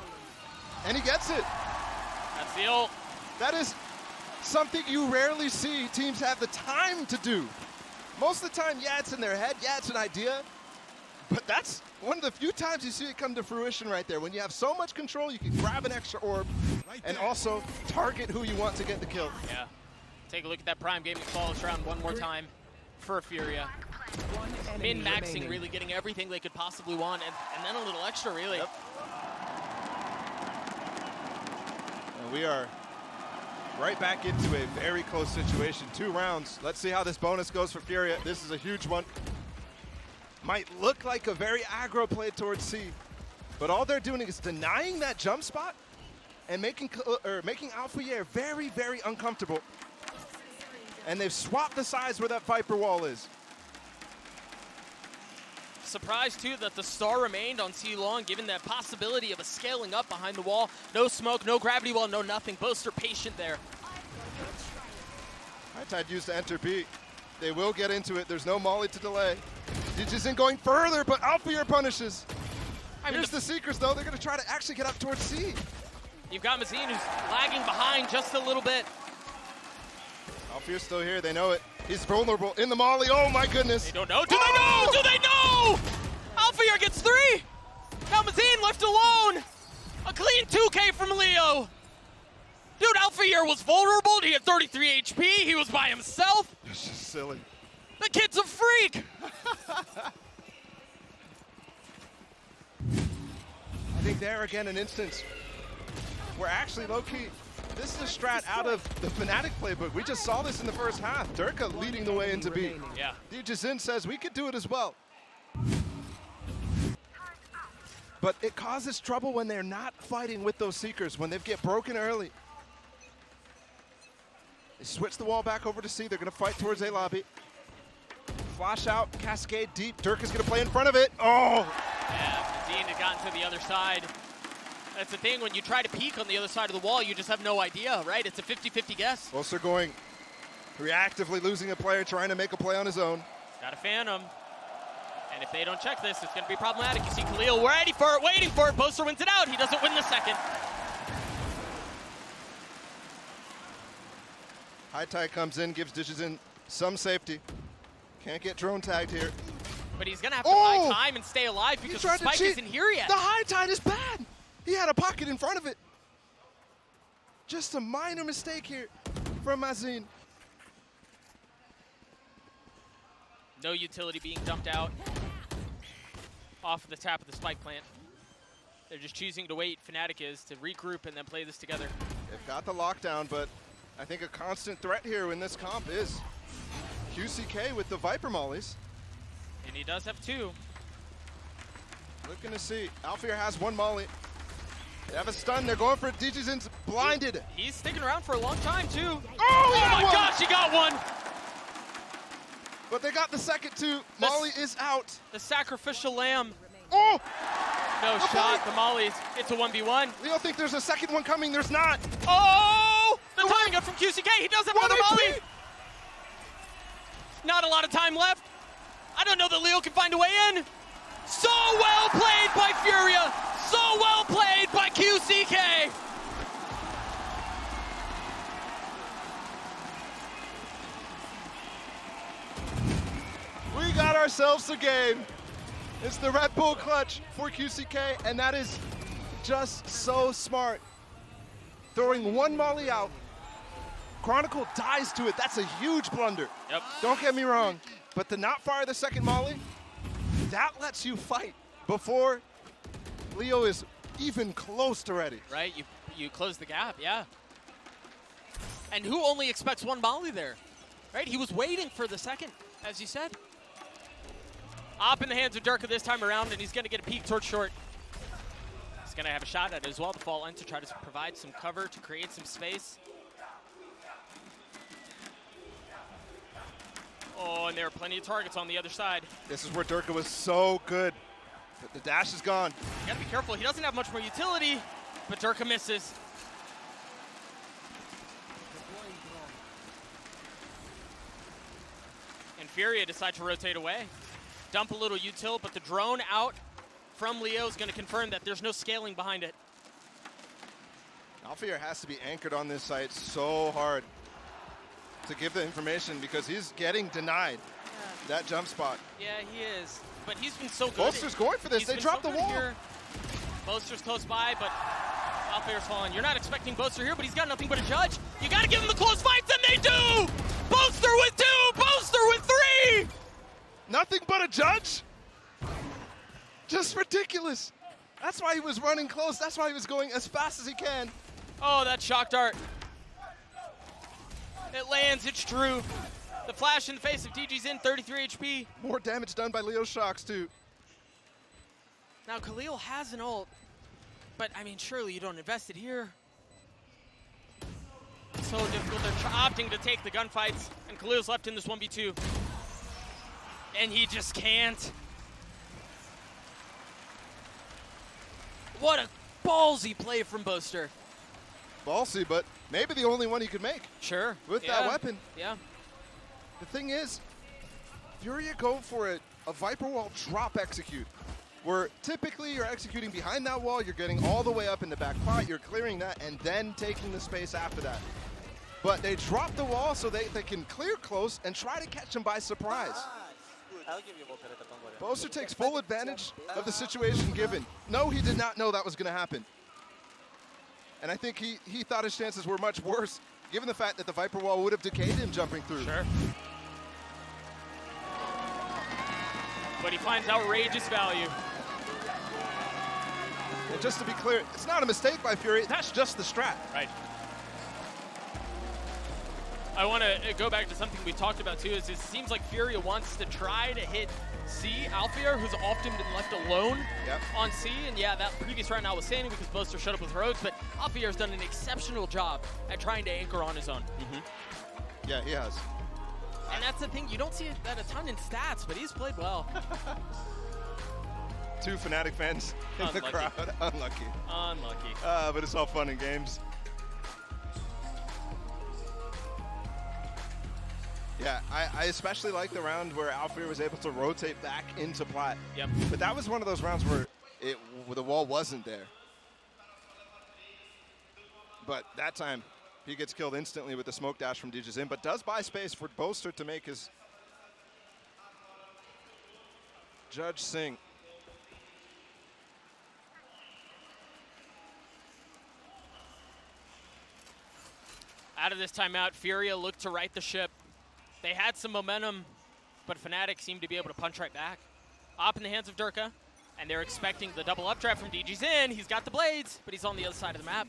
and he gets it. That's the ult. That is something you rarely see teams have the time to do. Most of the time, yeah, it's in their head. Yeah, it's an idea. But that's one of the few times you see it come to fruition right there. When you have so much control, you can grab an extra orb and also target who you want to get the kill. Yeah. Take a look at that Prime Gaming Flawless round one more time for Furia. Min-maxing, really getting everything they could possibly want, and then a little extra, really. Yep. And we are right back into a very close situation. 2 rounds. Let's see how this bonus goes for Furia. This is a huge one. Might look like a very aggro play towards C, but all they're doing is denying that jump spot and making Alfier very, very uncomfortable. And they've swapped the sides where that Viper wall is. Surprised too that the star remained on C long, given that possibility of a scaling up behind the wall. No smoke, no gravity wall, no nothing. Boaster patient there. High Tide used to enter B. They will get into it. There's no molly to delay. DG's in going further, but Alfier punishes. Here's the Seekers, though. They're going to try to actually get up towards C. You've got Mazin, who's lagging behind just a little bit. Alfier's still here. They know it. He's vulnerable in the molly. Oh, my goodness. They don't know. Do they know? Do they know? Alfier gets 3. Now Mazin left alone. A clean 2K from Leo. Dude, Alfier was vulnerable. He had 33 HP. He was by himself. It's just silly. The kid's a freak. I think there again an instance where actually low-key, this is a strat out of the Fnatic playbook. We just saw this in the first half. Durka leading the way into B. Yeah. DJZin says we could do it as well. But it causes trouble when they're not fighting with those Seekers, when they get broken early. They switch the wall back over to C. They're going to fight towards A lobby. Flash out, cascade deep. Dirk is going to play in front of it. Oh! Yeah. Dean had gotten to the other side. That's the thing, when you try to peek on the other side of the wall, you just have no idea, right? It's a 50-50 guess. Boaster going reactively losing a player, trying to make a play on his own. Gotta fan him. And if they don't check this, it's gonna be problematic. You see Khalil ready for it, waiting for it. Boaster wins it out. He doesn't win the second. HyperX comes in, gives Digizin some safety. Can't get drone tagged here. But he's gonna have to buy time and stay alive because the spike isn't here yet. The HyperX is bad. He had a pocket in front of it. Just a minor mistake here from Mazin. No utility being dumped out off of the tap of the spike plant. They're just choosing to wait, Fnatic is, to regroup and then play this together. They've got the lockdown, but I think a constant threat here in this comp is QCK with the Viper mollies. And he does have two. Looking to see. Alfier has one molly. They have a stun. They're going for it. Digizin's blinded. He's sticking around for a long time, too. Oh my gosh, he got one! But they got the second too. Molly is out. The sacrificial lamb. Oh! No shot, the mollies. It's a 1v1. Leo think there's a second one coming. There's not. Oh! The timing up from QCK. He does have another molly. Not a lot of time left. I don't know that Leo can find a way in. So well played by Furia. So well played by QCK. We got ourselves a game. It's the Red Bull clutch for QCK, and that is just so smart. Throwing one molly out. Chronicle dies to it. That's a huge blunder. Yep. Don't get me wrong, but to not fire the second molly, that lets you fight before Leo is even close to ready. Right, you close the gap, yeah. And who only expects one molly there? Right, he was waiting for the second, as you said. Op in the hands of Durka this time around, and he's gonna get a peek towards short. He's gonna have a shot at it as well, the fall end, to try to provide some cover, to create some space. Oh, and there are plenty of targets on the other side. This is where Durka was so good. But the dash is gone. You gotta be careful, he doesn't have much more utility, but Durka misses. And Furia decide to rotate away. Dump a little util, but the drone out from Leo is gonna confirm that there's no scaling behind it. Alfier has to be anchored on this site so hard to give the information because he's getting denied that jump spot. Yeah, he is. But he's been so good. Boaster's going for this. They dropped the wall. Here. Boaster's close by, but Alfier's falling. You're not expecting Boaster here, but he's got nothing but a judge. You gotta give him the close fights, and they do! Boaster with 2! Boaster with 3! Nothing but a judge? Just ridiculous. That's why he was running close. That's why he was going as fast as he can. Oh, that shock dart. It lands, it's true. The flash in the face of DG's in, 33 HP. More damage done by Leo's shocks, too. Now, Khalil has an ult, but, I mean, surely you don't invest it here. So difficult. They're opting to take the gunfights, and Khalil's left in this 1v2. And he just can't. What a ballsy play from Boaster. Ballsy, but maybe the only one he could make. Sure. With that weapon. Yeah. The thing is, Furia go for a Viper Wall drop execute, where typically you're executing behind that wall, you're getting all the way up in the back pot, you're clearing that, and then taking the space after that. But they drop the wall so they can clear close and try to catch him by surprise. Boaster takes full advantage of the situation given. No, he did not know that was going to happen. And I think he thought his chances were much worse, given the fact that the Viper Wall would have decayed him jumping through. Sure. But he finds outrageous value. And just to be clear, it's not a mistake by Fury, that's just the strat. Right. I want to go back to something we talked about too, is it seems like Furia wants to try to hit C, Alfier, who's often been left alone on C, and yeah, that previous round notwithstanding because Boaster showed up with Rogues, but Alfier's done an exceptional job at trying to anchor on his own. Yeah, he has. And that's the thing, you don't see that a ton in stats, but he's played well. 2 Fnatic fans in the crowd. Unlucky. Unlucky. But it's all fun and games. Yeah, I especially like the round where Alfir was able to rotate back into plat. Yep. But that was one of those rounds where the wall wasn't there. But that time, he gets killed instantly with the smoke dash from DJ's in, but does buy space for Boaster to make his judge sing. Out of this timeout, Furia looked to right the ship. They had some momentum, but Fnatic seemed to be able to punch right back. Op in the hands of Durka, and they're expecting the double updraft from DG's in. He's got the blades, but he's on the other side of the map.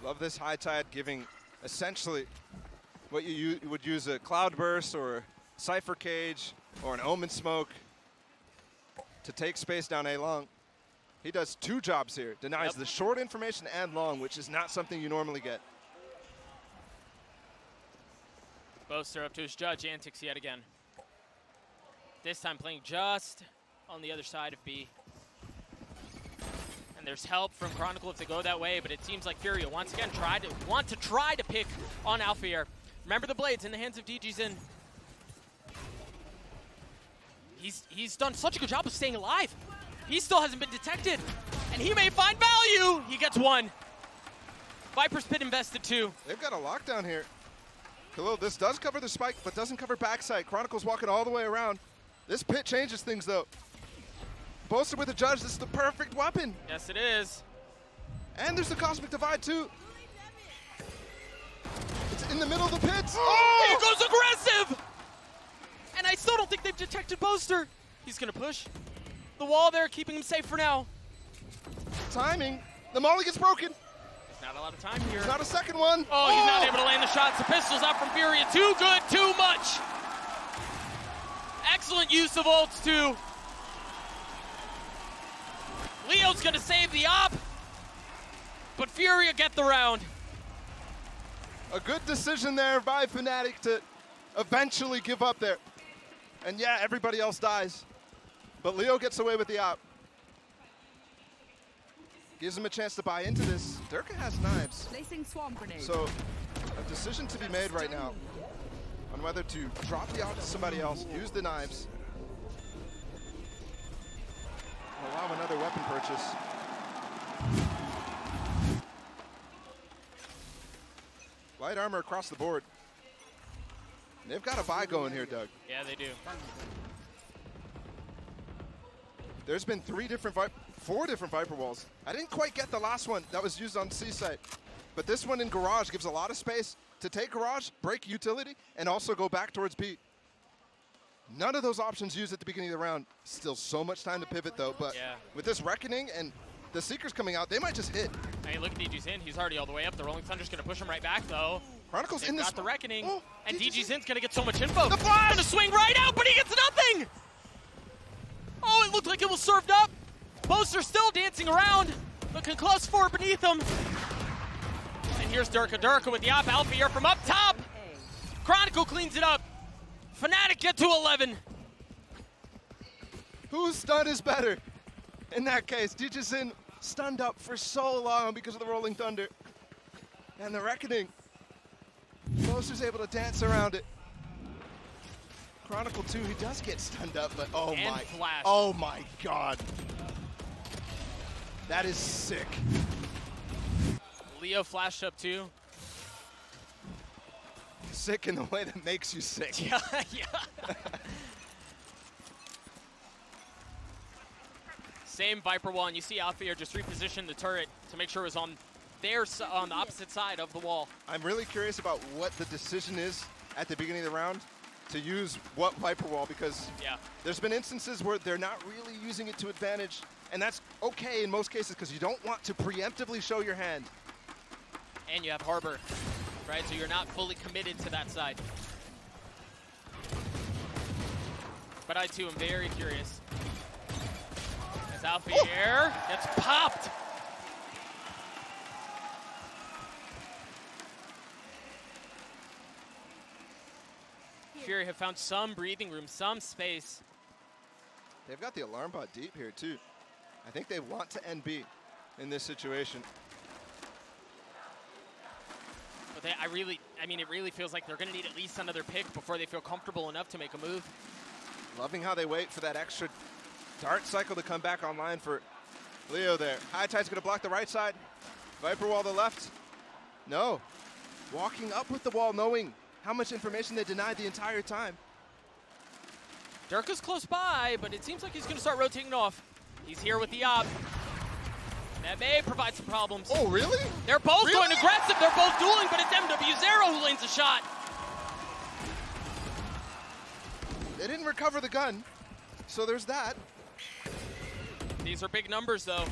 Love this high tide giving essentially what you would use a cloud burst or a Cypher Cage or an Omen Smoke to take space down A long. He does 2 jobs here. Denies the short information and long, which is not something you normally get. Boaster up to his judge, antics yet again. This time playing just on the other side of B. And there's help from Chronicle if they go that way, but it seems like Furia once again try to pick on Alfir. Remember the blades in the hands of DG's in. He's done such a good job of staying alive. He still hasn't been detected, and he may find value. He gets 1. Viper's Pit invested 2. They've got a lockdown here. Khalil, this does cover the spike, but doesn't cover backside. Chronicle's walking all the way around. This pit changes things, though. Boaster with a judge, this is the perfect weapon. Yes, it is. And there's the Cosmic Divide, too. It's in the middle of the pits. Oh! He goes aggressive! And I still don't think they've detected Boaster. He's gonna push the wall there, keeping him safe for now. Timing. The molly gets broken. Not a lot of time here. There's not a second one. Oh, he's not able to land the shots. The pistol's out from Furia. Too good, too much. Excellent use of ults, too. Leo's going to save the op, but Furia get the round. A good decision there by Fnatic to eventually give up there. And yeah, everybody else dies. But Leo gets away with the op. Gives him a chance to buy into this. Durka has knives. Placing swarm grenade. So a decision to be made right now on whether to drop the op to somebody else, use the knives, allow another weapon purchase. Light armor across the board. They've got a buy going here, Doug. Yeah, they do. There's been 4 different Viper walls. I didn't quite get the last one that was used on C site, but this one in Garage gives a lot of space to take Garage, break utility, and also go back towards B. None of those options used at the beginning of the round. Still so much time to pivot though, but with this Reckoning and the Seekers coming out, they might just hit. Hey, look at DG's in. He's already all the way up. The Rolling Thunder's going to push him right back though. Chronicle's They've in this. got the Reckoning, Oh, and DG's DG's in's going to get so much info. The flash! Going to swing right out, but he gets nothing! Oh, it looked like it was served up. Boaster still dancing around, looking close for beneath him. And here's Durka with the op. Alfir from up top. Chronicle cleans it up. Fnatic get to 11. Whose stun is better? In that case, DJ's stunned up for so long because of the Rolling Thunder. And the Reckoning. Boaster's able to dance around it. Chronicle 2, he does get stunned up, but oh my god. That is sick. Leo flashed up too. Sick in the way that makes you sick. Yeah, yeah. Same Viper wall, and you see Alfir just reposition the turret to make sure it was on the opposite side of the wall. I'm really curious about what the decision is at the beginning of the round to use what Viper wall, because there's been instances where they're not really using it to advantage, and that's okay in most cases because you don't want to preemptively show your hand. And you have Harbor, right? So you're not fully committed to that side. But I too am very curious. As Alfir gets popped. Fury have found some breathing room, some space. They've got the alarm bot deep here too. I think they want to end B in this situation. But I mean, it really feels like they're going to need at least another pick before they feel comfortable enough to make a move. Loving how they wait for that extra dart cycle to come back online for Leo there. High Tide's going to block the right side. Viper wall the left. No. Walking up with the wall, knowing how much information they denied the entire time. Durka's close by, but it seems like he's going to start rotating off. He's here with the op. That may provide some problems. Oh, really? They're both going aggressive. They're both dueling, but it's MW0 who lanes a shot. They didn't recover the gun, so there's that. These are big numbers, though.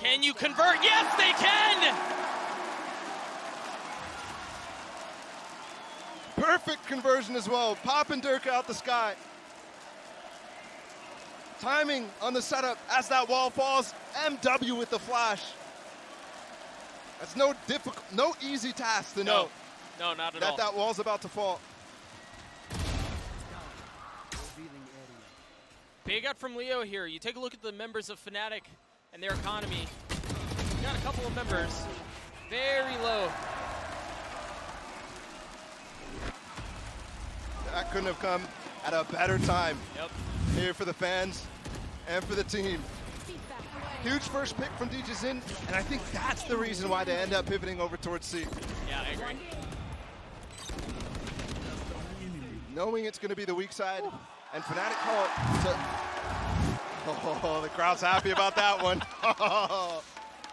Can you convert? Yes, they can! Perfect conversion as well. Popping Durka out the sky. Timing on the setup as that wall falls. MW with the flash. That's no easy task to know. No, not at all. That wall's about to fall. Big out from Leo here. You take a look at the members of Fnatic and their economy. You got a couple of members very low. That couldn't have come at a better time. Yep. Here for the fans and for the team. Huge first pick from DJZin, and I think that's the reason why they end up pivoting over towards C. Yeah, I agree. Knowing it's going to be the weak side, and Fnatic call it to... Oh, the crowd's happy about that one. Oh,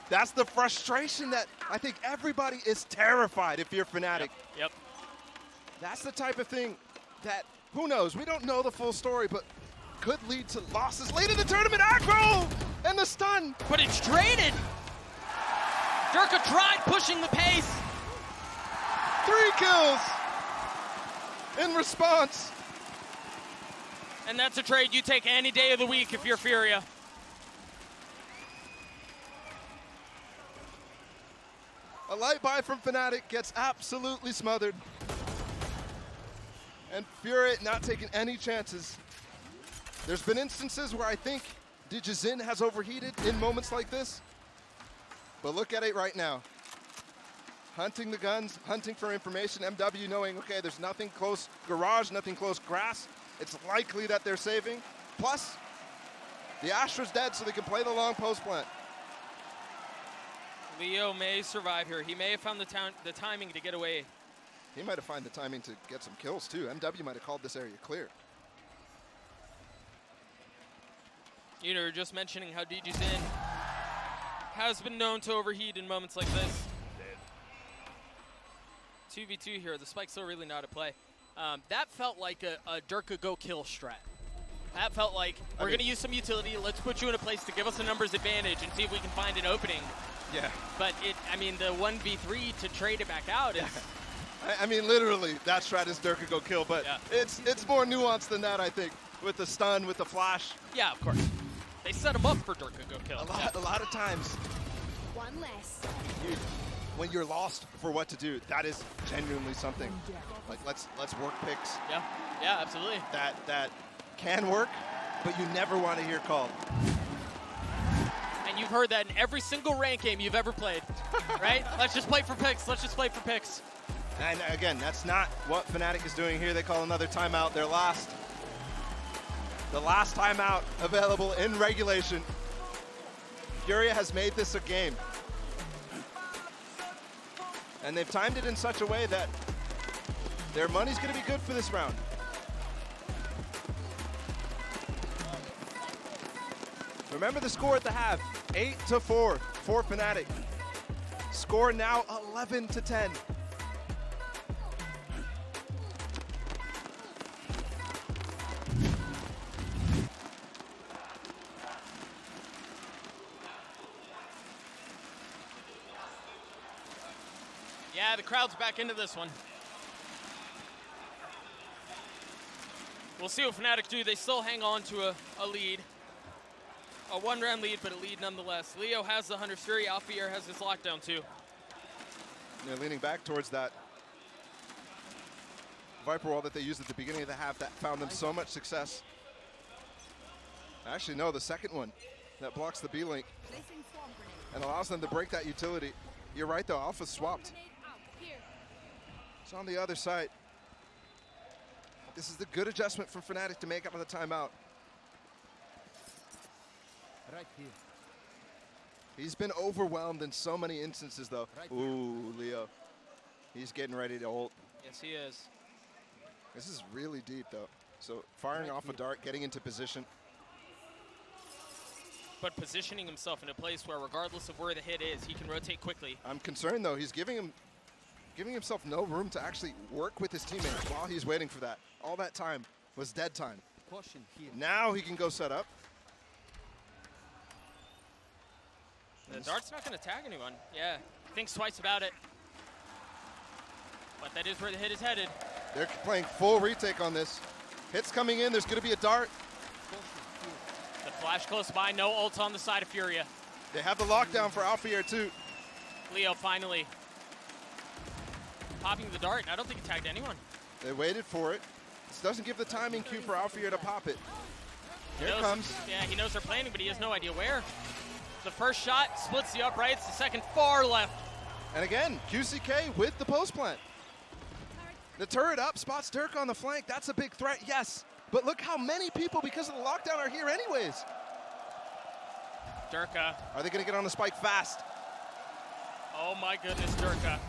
that's the frustration that I think everybody is terrified if you're Fnatic. Yep. That's the type of thing that, who knows, we don't know the full story, but could lead to losses late in the tournament. Aggro and the stun. But it's traded. Durka tried pushing the pace. 3 kills in response. And that's a trade you take any day of the week if you're Furia. A light buy from Fnatic gets absolutely smothered. And Furia not taking any chances. There's been instances where I think DJZin has overheated in moments like this. But look at it right now. Hunting the guns, hunting for information. MW knowing, okay, there's nothing close garage, nothing close grass. It's likely that they're saving. Plus, the Astra's dead, so they can play the long post plant. Leo may survive here. He may have found the timing to get away. He might have found the timing to get some kills, too. MW might have called this area clear. You know, you're just mentioning how DJZin has been known to overheat in moments like this. 2v2 here. The spike's still really not at play. That felt like a Durka go kill strat. That felt like, we're going to use some utility. Let's put you in a place to give us a numbers advantage and see if we can find an opening. Yeah. But I mean, the 1v3 to trade it back out is... I mean, literally, that strat is Durka go kill, but it's more nuanced than that, I think, with the stun, with the flash. Yeah, of course. They set him up for Durka go kill. A lot of times, One less. when you're lost for what to do, that is genuinely something. Like, let's work picks. Yeah, absolutely. That can work, but you never want to hear called. And you've heard that in every single ranked game you've ever played, right? Let's just play for picks. Let's just play for picks. And again, that's not what Fnatic is doing here. They call another timeout. The last timeout available in regulation. Furia has made this a game. And they've timed it in such a way that their money's going to be good for this round. Remember the score at the half, 8-4 for Fnatic. Score now 11-10. Yeah, the crowd's back into this one. We'll see what Fnatic do. They still hang on to a lead. A one-round lead, but a lead nonetheless. Leo has the Hunter's Fury. Alfier has his lockdown too. They're leaning back towards that Viper wall that they used at the beginning of the half that found them so much success. Actually, no, the second one that blocks the B-link and allows them to break that utility. You're right, though. Alpha swapped. It's on the other side. This is the good adjustment from Fnatic to make up of the timeout. Right here. He's been overwhelmed in so many instances, though. Ooh, Leo. He's getting ready to ult. Yes, he is. This is really deep, though. So firing off a dart, getting into position. But positioning himself in a place where, regardless of where the hit is, he can rotate quickly. I'm concerned, though. He's giving himself no room to actually work with his teammates while he's waiting for that. All that time was dead time. Caution here. Now he can go set up. The dart's not going to tag anyone. Yeah, thinks twice about it. But that is where the hit is headed. They're playing full retake on this. Hits coming in. There's going to be a dart. The flash close by. No ult on the side of Furia. They have the lockdown for Alpha here, too. Leo finally popping the dart. I don't think it tagged anyone. They waited for it. This doesn't give the timing cue for Alpha here to pop it. Here it comes. Yeah, he knows they're planning, but he has no idea where. The first shot splits the uprights. The second far left. And again, QCK with the post plant. The turret up, spots Dirk on the flank. That's a big threat, yes. But look how many people, because of the lockdown, are here anyways. Durka. Are they going to get on the spike fast? Oh my goodness, Durka.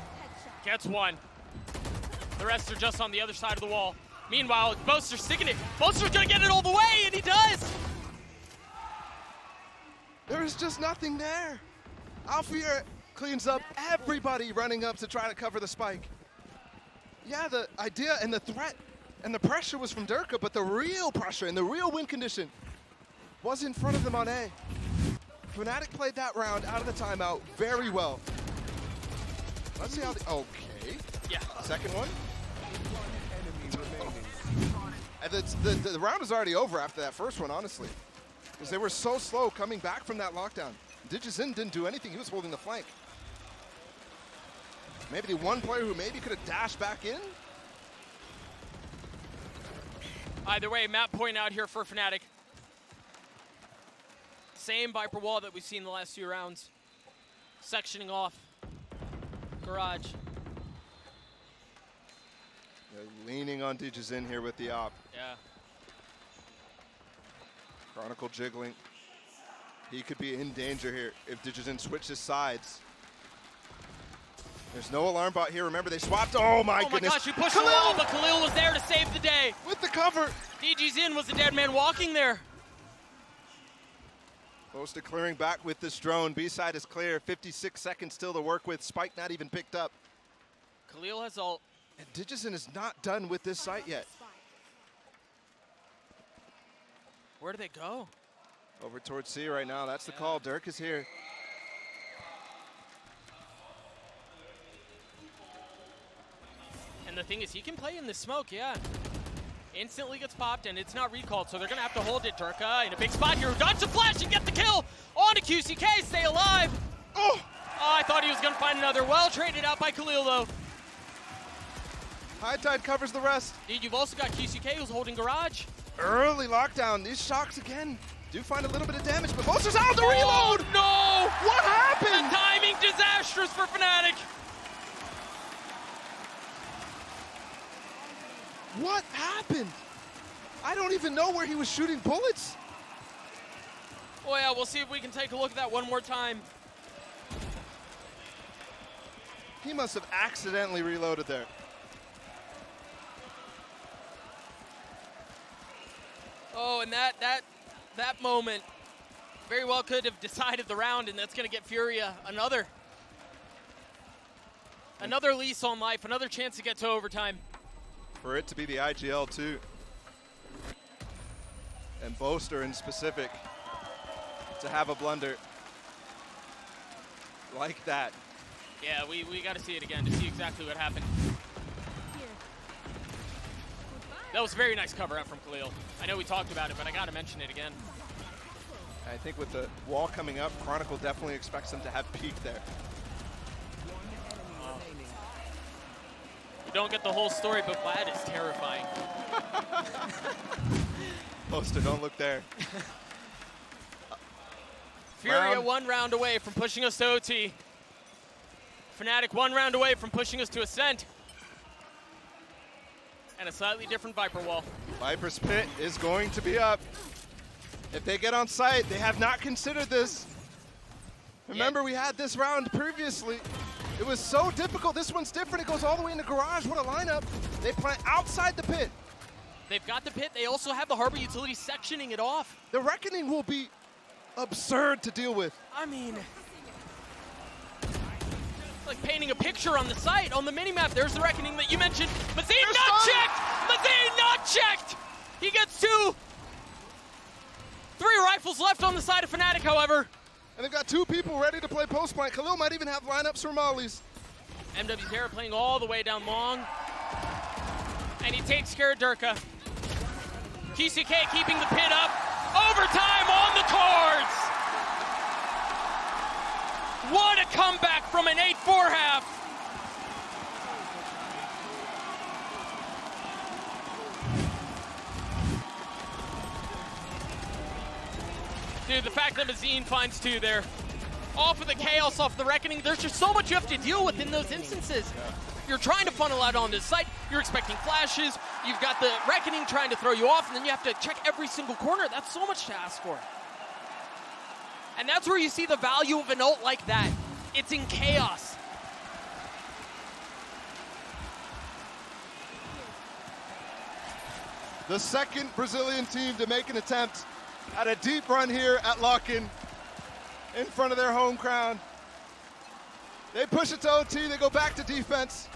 Gets one. The rest are just on the other side of the wall. Meanwhile, Boaster's sticking it. Boaster's going to get it all the way, and he does. There is just nothing there. Alfir cleans up everybody running up to try to cover the spike. Yeah, the idea and the threat and the pressure was from Durka, but the real pressure and the real win condition was in front of the Monet. Fnatic played that round out of the timeout very well. Let's see how okay. Yeah. Second one. And the round is already over after that first one, honestly. Because they were so slow coming back from that lockdown. Digizin didn't do anything. He was holding the flank. Maybe the one player who maybe could have dashed back in. Either way, map point out here for Fnatic. Same Viper wall that we've seen the last few rounds. Sectioning off. Garage. They're leaning on Digizin here with the op. Yeah. Chronicle jiggling. He could be in danger here if Digizin switches sides. There's no alarm bot here. Remember, they swapped. Oh my goodness. Oh my gosh, he pushed the wall, but Khalil was there to save the day. With the cover. DG's in was the dead man walking there. Boaster clearing back with this drone. B-side is clear. 56 seconds still to work with. Spike not even picked up. Khalil has ult. And Digizin is not done with this site yet. Where do they go? Over towards C right now. That's the call. Dirk is here. And the thing is, he can play in the smoke, yeah. Instantly gets popped, and it's not recalled, so they're going to have to hold it. Durka in a big spot here. Dodge the flash and get the kill. On to QCK, stay alive. Oh! I thought he was going to find another. Well traded out by Khalil, though. High Tide covers the rest. Dude, you've also got QCK who's holding Garage. Early lockdown. These shocks again do find a little bit of damage, but Boaster's out to reload. No! What happened? The timing disastrous for Fnatic. What happened? I don't even know where he was shooting bullets. Oh yeah, we'll see if we can take a look at that one more time. He must have accidentally reloaded there. Oh, and that moment very well could have decided the round, and that's going to get Furia another lease on life, another chance to get to overtime. For it to be the IGL too. And Boaster in specific to have a blunder like that. Yeah, we got to see it again to see exactly what happened. That was very nice cover out from Khalil. I know we talked about it, but I got to mention it again. I think with the wall coming up, Chronicle definitely expects them to have peak there. We don't get the whole story, but Vlad is terrifying. Boaster, don't look there. Furia 1 round away from pushing us to OT. Fnatic 1 round away from pushing us to Ascent. And a slightly different Viper wall. Viper's pit is going to be up. If they get on site, they have not considered this. Remember, we had this round previously. It was so difficult. This one's different. It goes all the way in the garage. What a lineup. They plant outside the pit. They've got the pit. They also have the Harbor Utility sectioning it off. The Reckoning will be absurd to deal with. I mean, like painting a picture on the site, on the minimap. There's the Reckoning that you mentioned. Mazine not checked! Mazine not checked! He gets 2. 3 rifles left on the side of Fnatic, however. And they've got 2 people ready to play post plant. Khalil might even have lineups for mollies. MWZera playing all the way down long. And he takes care of Durka. QCK keeping the pit up. Overtime on the cards! What a comeback from an 8-4 half. Dude, the fact that Mazine finds 2 there. Off of the Chaos, off the Reckoning, there's just so much you have to deal with in those instances. You're trying to funnel out on this site, you're expecting flashes, you've got the Reckoning trying to throw you off, and then you have to check every single corner. That's so much to ask for. And that's where you see the value of an ult like that. It's in chaos. The second Brazilian team to make an attempt at a deep run here at Lock-in in front of their home crowd. They push it to OT, they go back to defense.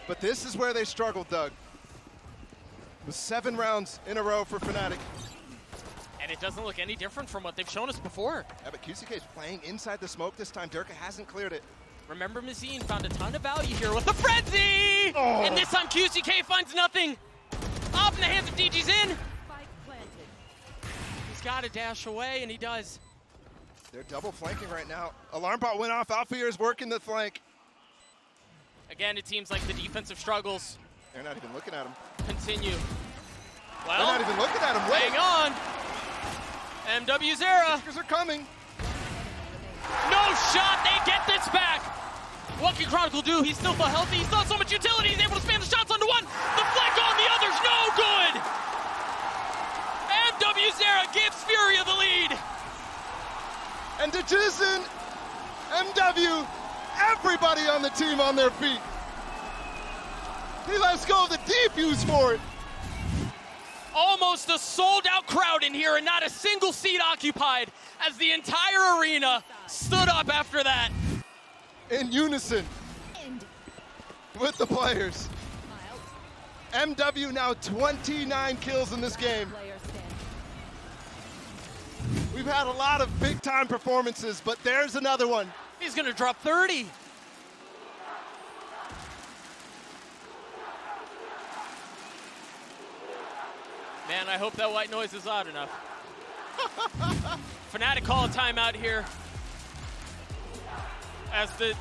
But this is where they struggled, Doug. It was 7 rounds in a row for Fnatic. And it doesn't look any different from what they've shown us before. Yeah, but QCK is playing inside the smoke this time. Durka hasn't cleared it. Remember, Mazine found a ton of value here with the Frenzy! Oh. And this time QCK finds nothing. Off in the hands of DG's in. He's got to dash away, and he does. They're double flanking right now. Alarm bot went off. Alfear is working the flank. Again, it seems like the defensive struggles They're not even looking at him. continue. They're Well, not even looking at him. Wait. hang on. MWZera. Whiskers are coming. No shot. They get this back. What can Chronicle do? He's still healthy. He's not so much utility. He's able to spam the shots onto one. The flank on the other's no good. MWZera gives Furia the lead. And Dijizen, MW, everybody on the team on their feet. He lets go of the defuse for it. Almost a sold-out crowd in here and not a single seat occupied as the entire arena stood up after that. In unison with the players. MW now 29 kills in this game. We've had a lot of big-time performances, but there's another one. He's gonna drop 30. Man, I hope that white noise is loud enough. Fnatic call a timeout here. As the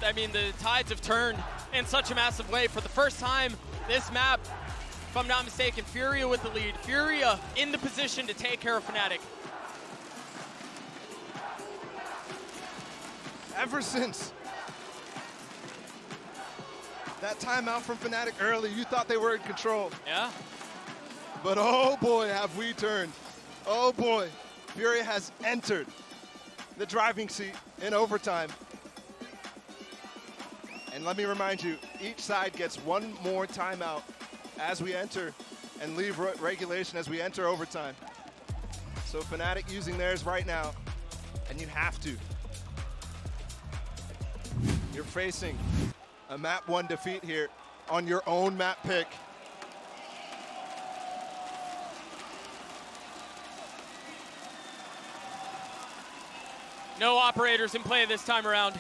tides have turned in such a massive way. For the first time this map, if I'm not mistaken, Furia with the lead. Furia in the position to take care of Fnatic. Ever since that timeout from Fnatic early, you thought they were in control. Yeah. But oh boy, have we turned. Oh boy, Furia has entered the driving seat in overtime. And let me remind you, each side gets one more timeout as we enter and leave regulation as we enter overtime. So Fnatic using theirs right now, and you have to. You're facing a map 1 defeat here on your own map pick. No operators in play this time around.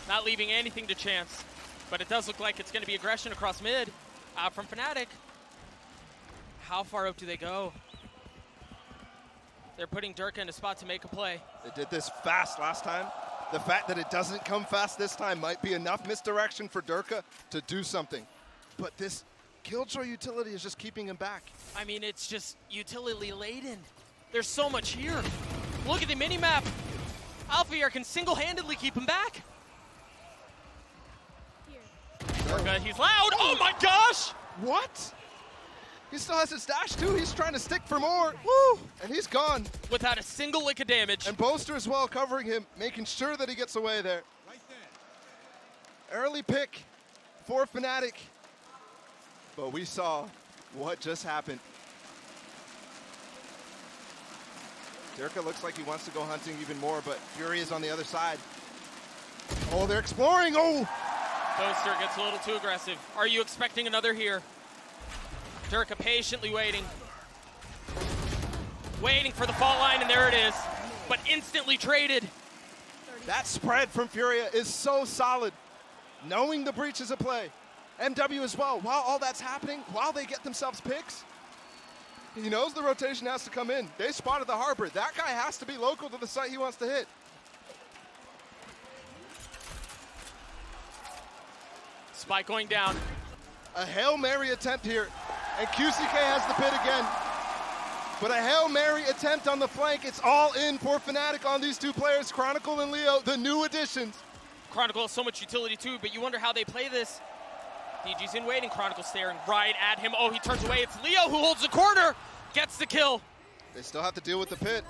Not leaving anything to chance. But it does look like it's going to be aggression across mid from Fnatic. How far out do they go? They're putting Durka in a spot to make a play. They did this fast last time. The fact that it doesn't come fast this time might be enough misdirection for Durka to do something. But this Killjoy utility is just keeping him back. I mean, it's just utility laden. There's so much here. Look at the mini-map. Alphier can single-handedly keep him back. Durka, he's loud. Oh my gosh! What? He still has his dash too. He's trying to stick for more. Woo! And he's gone. Without a single lick of damage. And Boaster as well, covering him, making sure that he gets away there. Early pick for Fnatic. But we saw what just happened. Durka looks like he wants to go hunting even more, but Fury is on the other side. Oh, they're exploring. Oh! Boaster gets a little too aggressive. Are you expecting another here? Durka patiently waiting. Waiting for the fault line, and there it is. But instantly traded. That spread from Furia is so solid. Knowing the breach is a play. MW as well. While all that's happening, while they get themselves picks, he knows the rotation has to come in. They spotted the harbor. That guy has to be local to the site he wants to hit. Spike going down. A Hail Mary attempt here, and QCK has the pit again. But a Hail Mary attempt on the flank. It's all in for Fnatic on these two players, Chronicle and Leo, the new additions. Chronicle has so much utility too, but you wonder how they play this. DG's in waiting, Chronicle staring right at him. Oh, he turns away. It's Leo who holds the corner, gets the kill. They still have to deal with the pit.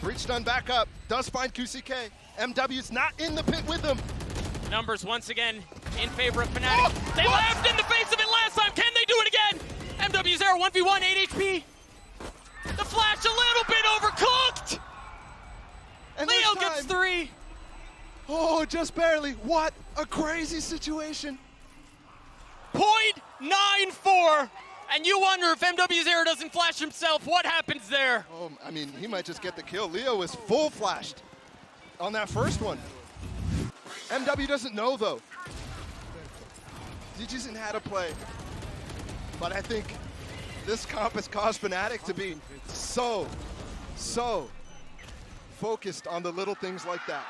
Breach done back up, does find QCK. MW's not in the pit with them. Numbers once again in favor of Fnatic. They laughed in the face of it last time. Can they do it again? MW0 1v1, 8 HP. The flash a little bit overcooked. And Leo gets 3. Oh, just barely. What a crazy situation. 0.94. And you wonder if MW0 doesn't flash himself, what happens there? Oh, I mean, he might just get the kill. Leo is full flashed on that first one. MW doesn't know, though. He just had a play. But I think this comp has caused Fnatic to be so focused on the little things like that.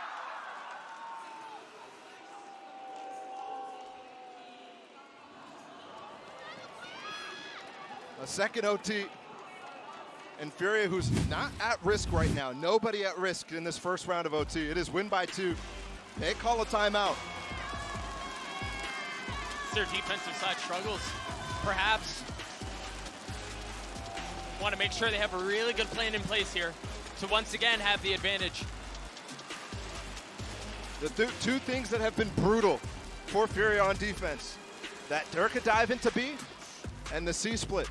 A second OT. And Furia, who's not at risk right now. Nobody at risk in this first round of OT. It is win by 2. They call a timeout. Their defensive side struggles, perhaps. Want to make sure they have a really good plan in place here to once again have the advantage. The two things that have been brutal for Furia on defense. That Durka dive into B and the C split.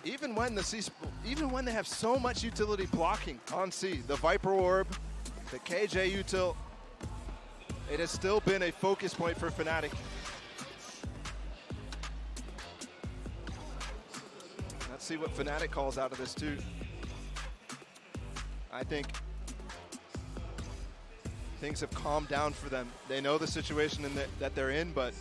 Even when they have so much utility blocking on C, the Viper Orb, the KJ util, it has still been a focus point for Fnatic. Let's see what Fnatic calls out of this too. I think things have calmed down for them. They know the situation that they're in, but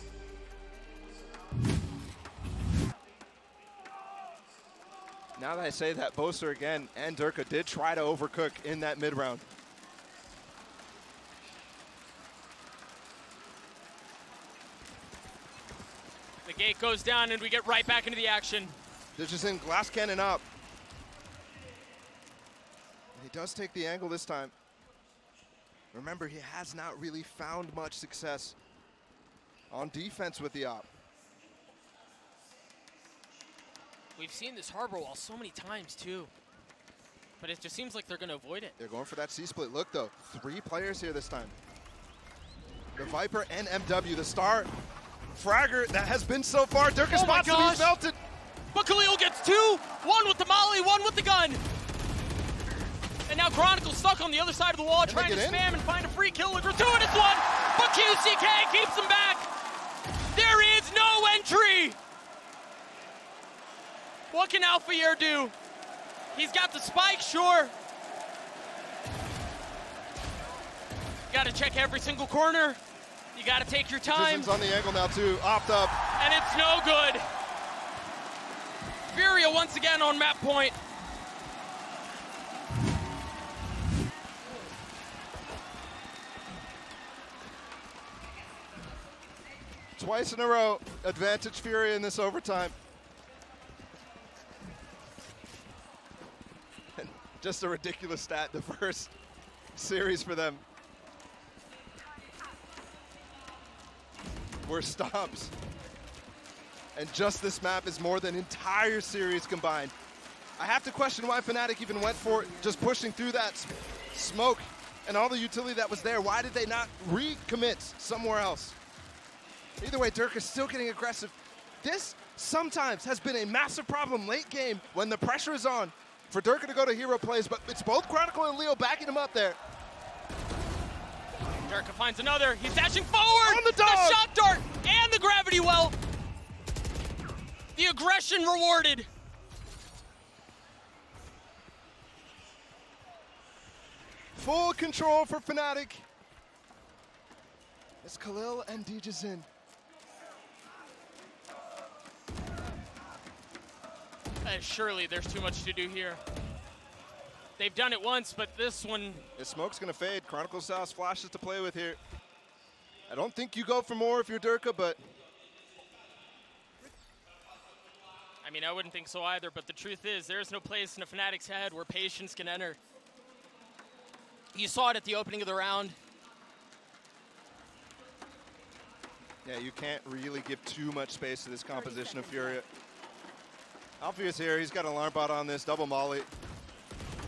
now that I say that, Boaster again and Durka did try to overcook in that mid round. The gate goes down and we get right back into the action. They're just in glass cannon up. He does take the angle this time. Remember, he has not really found much success on defense with the op. We've seen this harbor wall so many times too, but it just seems like they're gonna avoid it. They're going for that C-split. Look though, 3 players here this time. The Viper and MW, the star fragger that has been so far. Durka spots him, he's melted. But Khalil gets 2, 1 with the molly, 1 with the gun. And now Chronicle stuck on the other side of the wall, trying to spam and find a free kill. A gratuitous one, but QCK keeps him back. There is no entry. What can Alphier do? He's got the spike, sure. You gotta check every single corner. You gotta take your time. Jizzon's on the angle now too, opt up. And it's no good. Furia once again on map point. Twice in a row, advantage Furia in this overtime. Just a ridiculous stat, the first series for them were stomps. And just this map is more than entire series combined. I have to question why Fnatic even went for it, just pushing through that smoke and all the utility that was there. Why did they not recommit somewhere else? Either way, Dirk is still getting aggressive. This sometimes has been a massive problem late game when the pressure is on for Dirk to go to hero plays, but it's both Chronicle and Leo backing him up there. Dirk finds another. He's dashing forward. On the dog. The shot dart and the gravity well. The aggression rewarded. Full control for Fnatic. It's Khalil and Dijazin. Surely there's too much to do here. They've done it once, but this one... The smoke's gonna fade. Chronicles has flashes to play with here. I don't think you go for more if you're Durka, but... I mean, I wouldn't think so either, but the truth is, there's no place in a Fnatic's head where patience can enter. You saw it at the opening of the round. Yeah, you can't really give too much space to this composition of Furia. Alfie is here. He's got an alarm bot on this, double molly.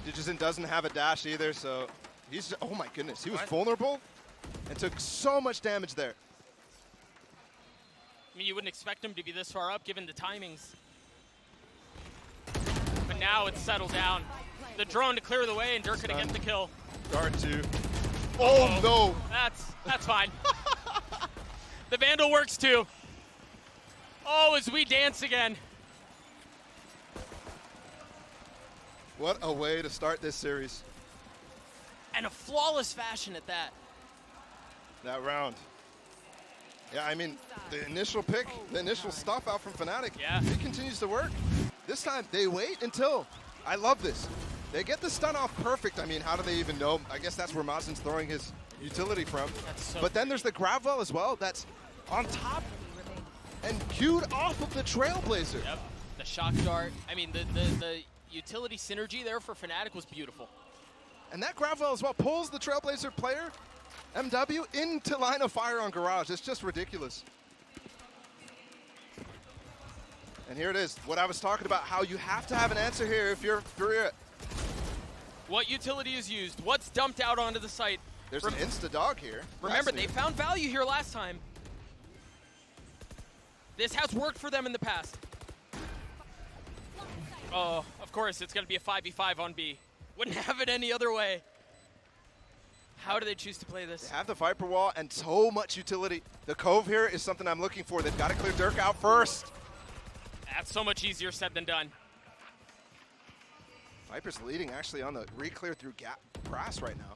Dijazin doesn't have a dash either, so he's, oh my goodness, he was vulnerable and took so much damage there. I mean, you wouldn't expect him to be this far up given the timings. But now it's settled down. The drone to clear the way and Durka to get the kill. Guard two. Oh no! That's fine. The Vandal works too. Oh, as we dance again. What a way to start this series. And a flawless fashion at that. That round. Yeah, I mean, the initial pick, the initial stuff out from Fnatic, it continues to work. This time, they wait until, I love this. They get the stun off perfect. I mean, how do they even know? I guess that's where Mazin's throwing his utility from. But then there's the Gravel as well that's on top and queued off of the Trailblazer. Yep, the shock dart. I mean, the utility synergy there for Fnatic was beautiful. And that Gravel as well pulls the Trailblazer player, MW, into line of fire on Garage. It's just ridiculous. And here it is, what I was talking about, how you have to have an answer here if you're Furia. What utility is used? What's dumped out onto the site? There's an insta-dog here. Remember, they found value here last time. This has worked for them in the past. Oh, of course, it's going to be a 5v5 on B. Wouldn't have it any other way. How do they choose to play this? They have the Viper Wall and so much utility. The Cove here is something I'm looking for. They've got to clear Dirk out first. That's so much easier said than done. Viper's leading actually on the re-clear through grass right now.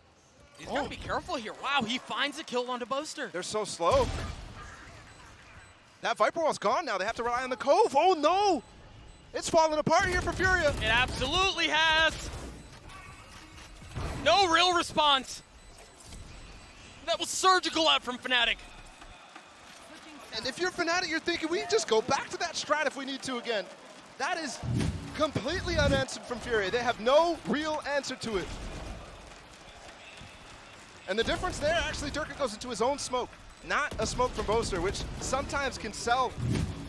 He's got to be careful here. Wow, he finds a kill onto Boaster. They're so slow. That Viper Wall's gone now. They have to rely on the Cove. Oh no! It's falling apart here for Furia. It absolutely has. No real response. That was surgical out from Fnatic. And if you're Fnatic, you're thinking, we just go back to that strat if we need to again. That is completely unanswered from Furia. They have no real answer to it. And the difference there, actually, Durka goes into his own smoke, not a smoke from Boaster, which sometimes can sell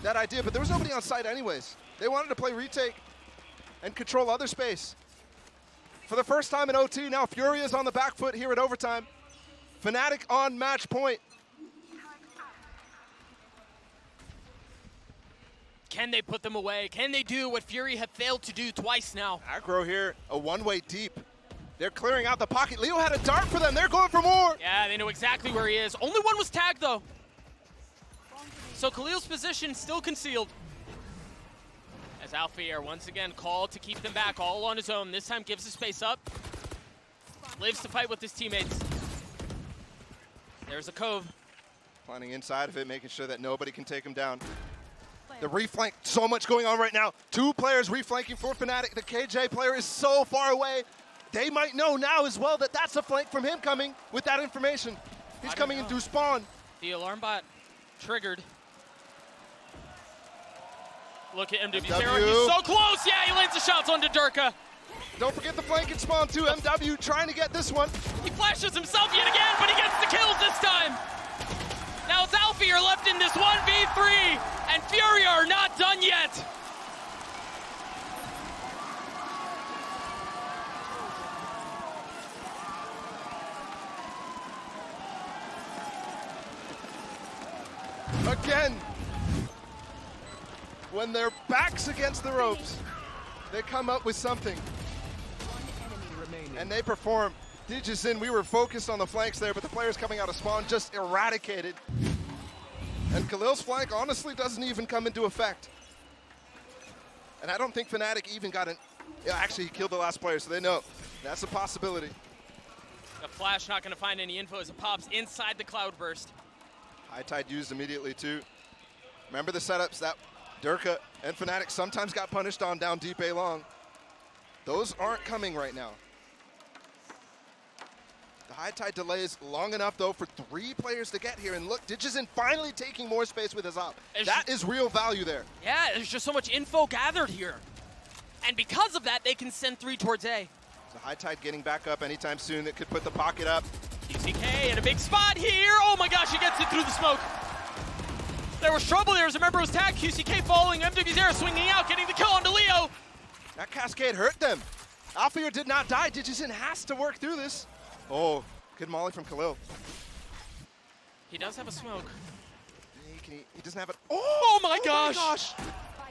that idea, but there was nobody on site anyways. They wanted to play retake and control other space. For the first time in OT, now Furia's on the back foot here at overtime. Fnatic on match point. Can they put them away? Can they do what Fury have failed to do twice now? Aggro here, a one-way deep. They're clearing out the pocket. Leo had a dart for them. They're going for more. Yeah, they know exactly where he is. Only one was tagged, though. So Khalil's position still concealed. As Alfier once again called to keep them back all on his own. This time gives the space up. Lives to fight with his teammates. There's a Cove. Planning inside of it, making sure that nobody can take him down. The reflank, so much going on right now. Two players reflanking for Fnatic. The KJ player is so far away. They might know now as well that that's a flank from him coming with that information. He's coming in through spawn. The alarm bot triggered. Look at MW0, he's so close! Yeah, he lands the shots onto Durka. Don't forget the flank and spawn too. MW trying to get this one. He flashes himself yet again, but he gets the kills this time. Now it's Alfier left in this 1v3, and Furia are not done yet. Again, when their backs against the ropes, they come up with something. And they perform. Digizin, we were focused on the flanks there, but the players coming out of spawn just eradicated. And Khalil's flank honestly doesn't even come into effect. And I don't think Fnatic even got an... Yeah, actually, he killed the last player, so they know that's a possibility. The flash not going to find any info as it pops inside the cloudburst. High Tide used immediately too. Remember the setups that Durka and Fnatic sometimes got punished on down deep A long. Those aren't coming right now. The High Tide delays long enough though for 3 players to get here, and look, Digizin finally taking more space with his op. That is real value there. Yeah, there's just so much info gathered here. And because of that, they can send 3 towards A. So High Tide getting back up anytime soon. That could put the pocket up. QCK in a big spot here. Oh my gosh, he gets it through the smoke. There was trouble there. As remember, it was tagged. QCK following. MWZera swinging out, getting the kill onto Leo. That cascade hurt them. Alfier did not die. Digizin has to work through this. Oh, good molly from Khalil. He does have a smoke. He doesn't have it. Oh my gosh.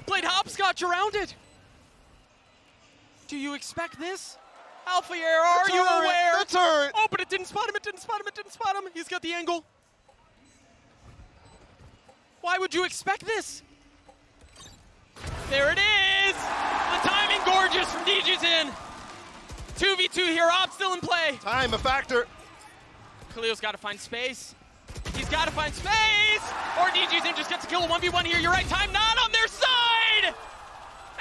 Played hopscotch around it. Do you expect this? Alfier, are you aware? The turret. Oh, but it didn't spot him, it didn't spot him, it didn't spot him. He's got the angle. Why would you expect this? There it is. The timing gorgeous from Digizin. 2v2 here, Op still in play. Time a factor. Khalil's got to find space. He's got to find space. Or Digizin just gets a kill, 1v1 here. You're right, time not on their side.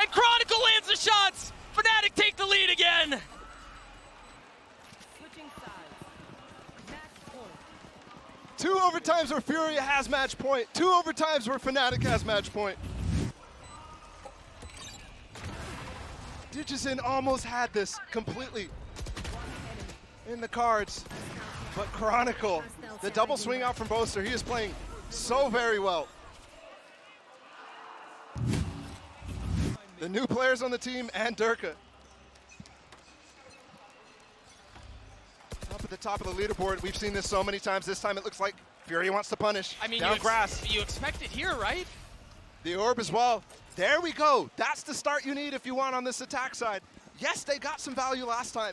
And Chronicle lands the shots. Fnatic take the lead again. 2 overtimes where Furia has match point. 2 overtimes where Fnatic has match point. Digizin almost had this completely in the cards. But Chronicle, the double swing out from Boaster, he is playing so very well. The new players on the team and Durka. Up at the top of the leaderboard, we've seen this so many times. This time it looks like Furia wants to punish. I mean, down grass. You expect it here, right? The orb as well. There we go. That's the start you need if you want on this attack side. Yes, they got some value last time.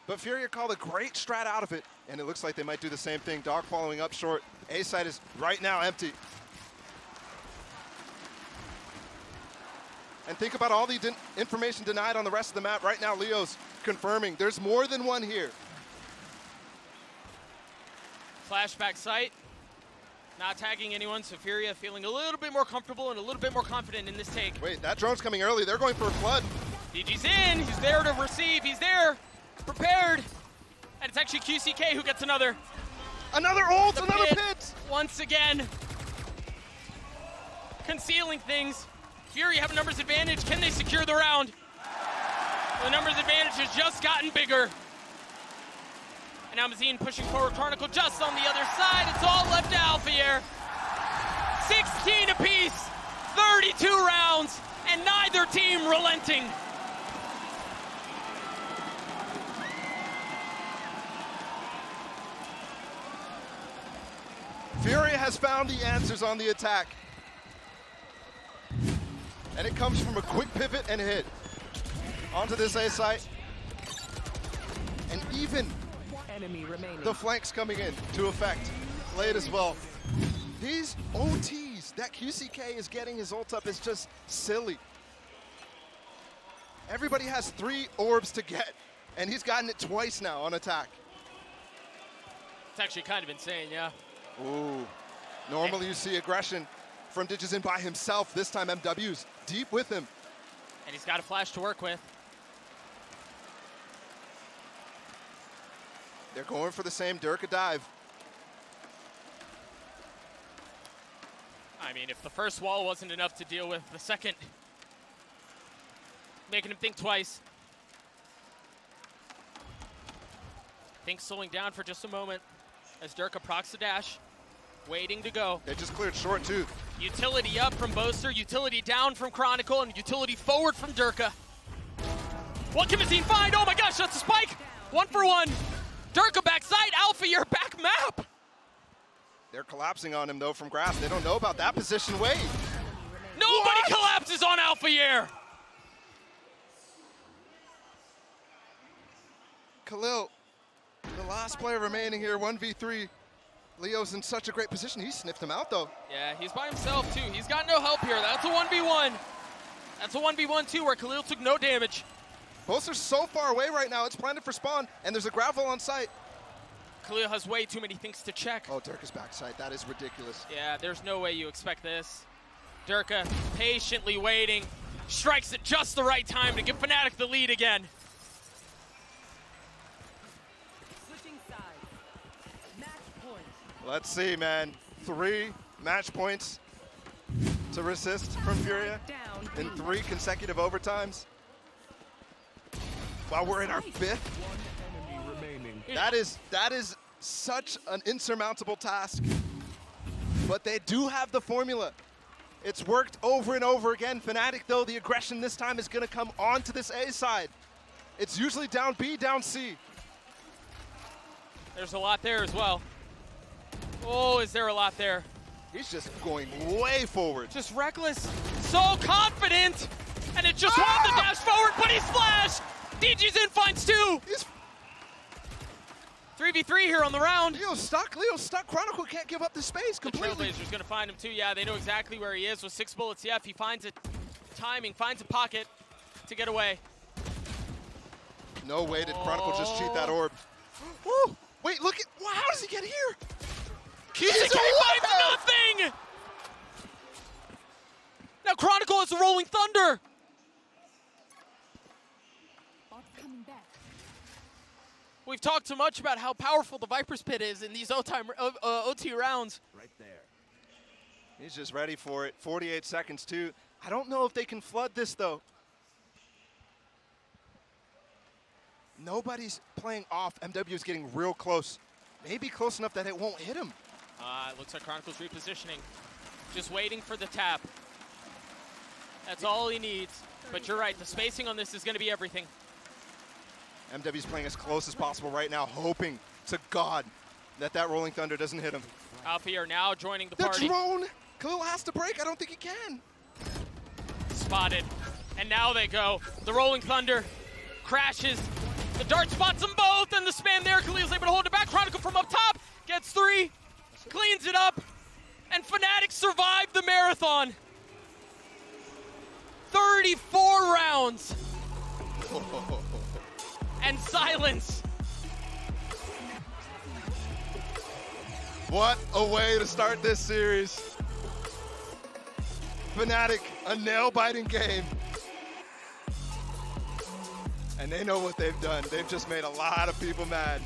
But Furia called a great strat out of it. And it looks like they might do the same thing. Dog following up short. A side is right now empty. And think about all the information denied on the rest of the map. Right now, Leo's confirming there's more than one here. Flashback sight. Not tagging anyone, so Furia feeling a little bit more comfortable and a little bit more confident in this take. Wait, that drone's coming early. They're going for a flood. DG's in. He's there to receive. He's there, prepared. And it's actually QCK who gets another. Another ult, another pit. Once again. Concealing things. Fury have a numbers advantage. Can they secure the round? The numbers advantage has just gotten bigger. And now Mazine pushing forward. Chronicle just on the other side. It's all left to Alfier. 16 apiece, 32 rounds, and neither team relenting. Furia has found the answers on the attack. And it comes from a quick pivot and hit. Onto this A site. And even the flanks coming in to effect. Played as well. These OTs that QCK is getting his ult up is just silly. Everybody has 3 orbs to get, and he's gotten it twice now on attack. It's actually kind of insane, yeah. Ooh. Normally you see aggression from Digizin by himself. This time MW's deep with him. And he's got a flash to work with. They're going for the same Durka dive. I mean, if the first wall wasn't enough to deal with, the second making him think twice. Things slowing down for just a moment as Durka procs the dash, waiting to go. They just cleared short too. Utility up from Boaster, utility down from Chronicle, and utility forward from Durka. What can Mazine find? Oh my gosh, that's a spike! 1 for 1. Durka backside, Alpha, you're back map! They're collapsing on him though from grass. They don't know about that position. Wait. Nobody collapses on Alpha Year! Khalil, the last player remaining here, 1v3. Leo's in such a great position. He sniffed him out though. Yeah, he's by himself too. He's got no help here. That's a 1v1. That's a 1v1 too, where Khalil took no damage. Both are so far away right now. It's planted for spawn, and there's a gravel on site. Khalil has way too many things to check. Oh, Durka's backside. That is ridiculous. Yeah, there's no way you expect this. Durka patiently waiting, strikes at just the right time to give Fnatic the lead again. Switching sides. Match point. Let's see, man. 3 match points to resist from Furia Down. in 3 consecutive overtimes. While we're in our 5th. That is such an insurmountable task. But they do have the formula. It's worked over and over again. Fnatic, though, the aggression this time is going to come onto this A side. It's usually down B, down C. There's a lot there as well. Oh, is there a lot there? He's just going way forward. Just reckless, so confident, and it just wanted the dash forward, but he's flashed. DG's in, finds 2. He's 3v3 here on the round. Leo's stuck. Chronicle can't give up the space The completely. Trailblazer's gonna find him too. Yeah, they know exactly where he is with 6 bullets. Yeah, if he finds it, timing, finds a pocket to get away. No way did Chronicle just cheat that orb. Woo! Wait, look at, wow, how does he get here? He's finds nothing! Now Chronicle has a rolling thunder. Bot coming back. We've talked so much about how powerful the Viper's Pit is in these OT rounds. Right there. He's just ready for it. 48 seconds too. I don't know if they can flood this though. Nobody's playing off. MW is getting real close. Maybe close enough that it won't hit him. It looks like Chronicle's repositioning. Just waiting for the tap. That's all he needs. But you're right, the spacing on this is going to be everything. MW's playing as close as possible right now, hoping to God that that Rolling Thunder doesn't hit him. Alpha are now joining the The party. drone! Khalil has to break. I don't think he can. Spotted. And now they go. The Rolling Thunder crashes. The dart spots them both, and the span there. Khalil's able to hold it back. Chronicle from up top gets 3, cleans it up, and Fnatic survived the marathon. 34 rounds. And silence. What a way to start this series. Fnatic, a nail-biting game. And they know what they've done. They've just made a lot of people mad.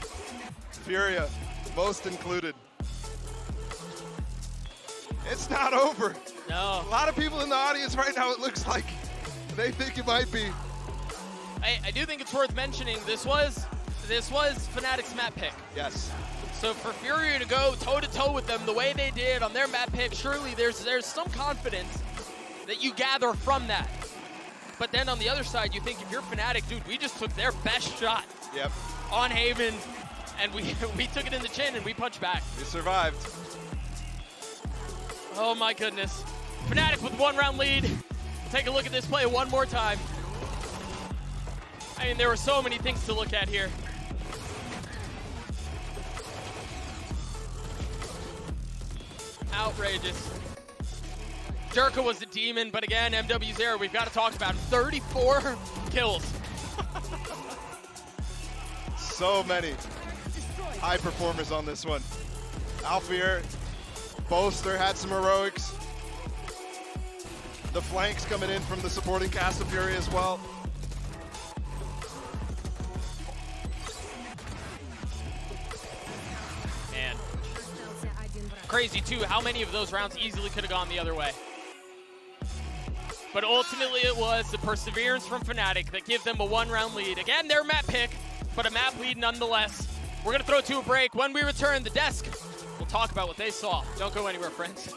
Furia, most included. It's not over. No. A lot of people in the audience right now, it looks like they think it might be. I do think it's worth mentioning this was Fnatic's map pick. Yes. So for Furia to go toe-to-toe with them the way they did on their map pick, surely there's some confidence that you gather from that. But then on the other side, you think if you're Fnatic, dude, we just took their best shot Yep. on Haven, and we took it in the chin and we punched back. We survived. Oh my goodness. Fnatic with 1 round lead. Take a look at this play one more time. I mean, there were so many things to look at here. Outrageous. Durka was a demon, but again, MW's there. We've got to talk about him. 34 kills. So many high performers on this one. Alfier, Boaster had some heroics. The flanks coming in from the supporting cast of Fury as well. And crazy too, how many of those rounds easily could have gone the other way. But ultimately it was the perseverance from Fnatic that gave them a 1 round lead. Again, their map pick, but a map lead nonetheless. We're going to throw to a break. When we return, the desk, we'll talk about what they saw. Don't go anywhere, friends.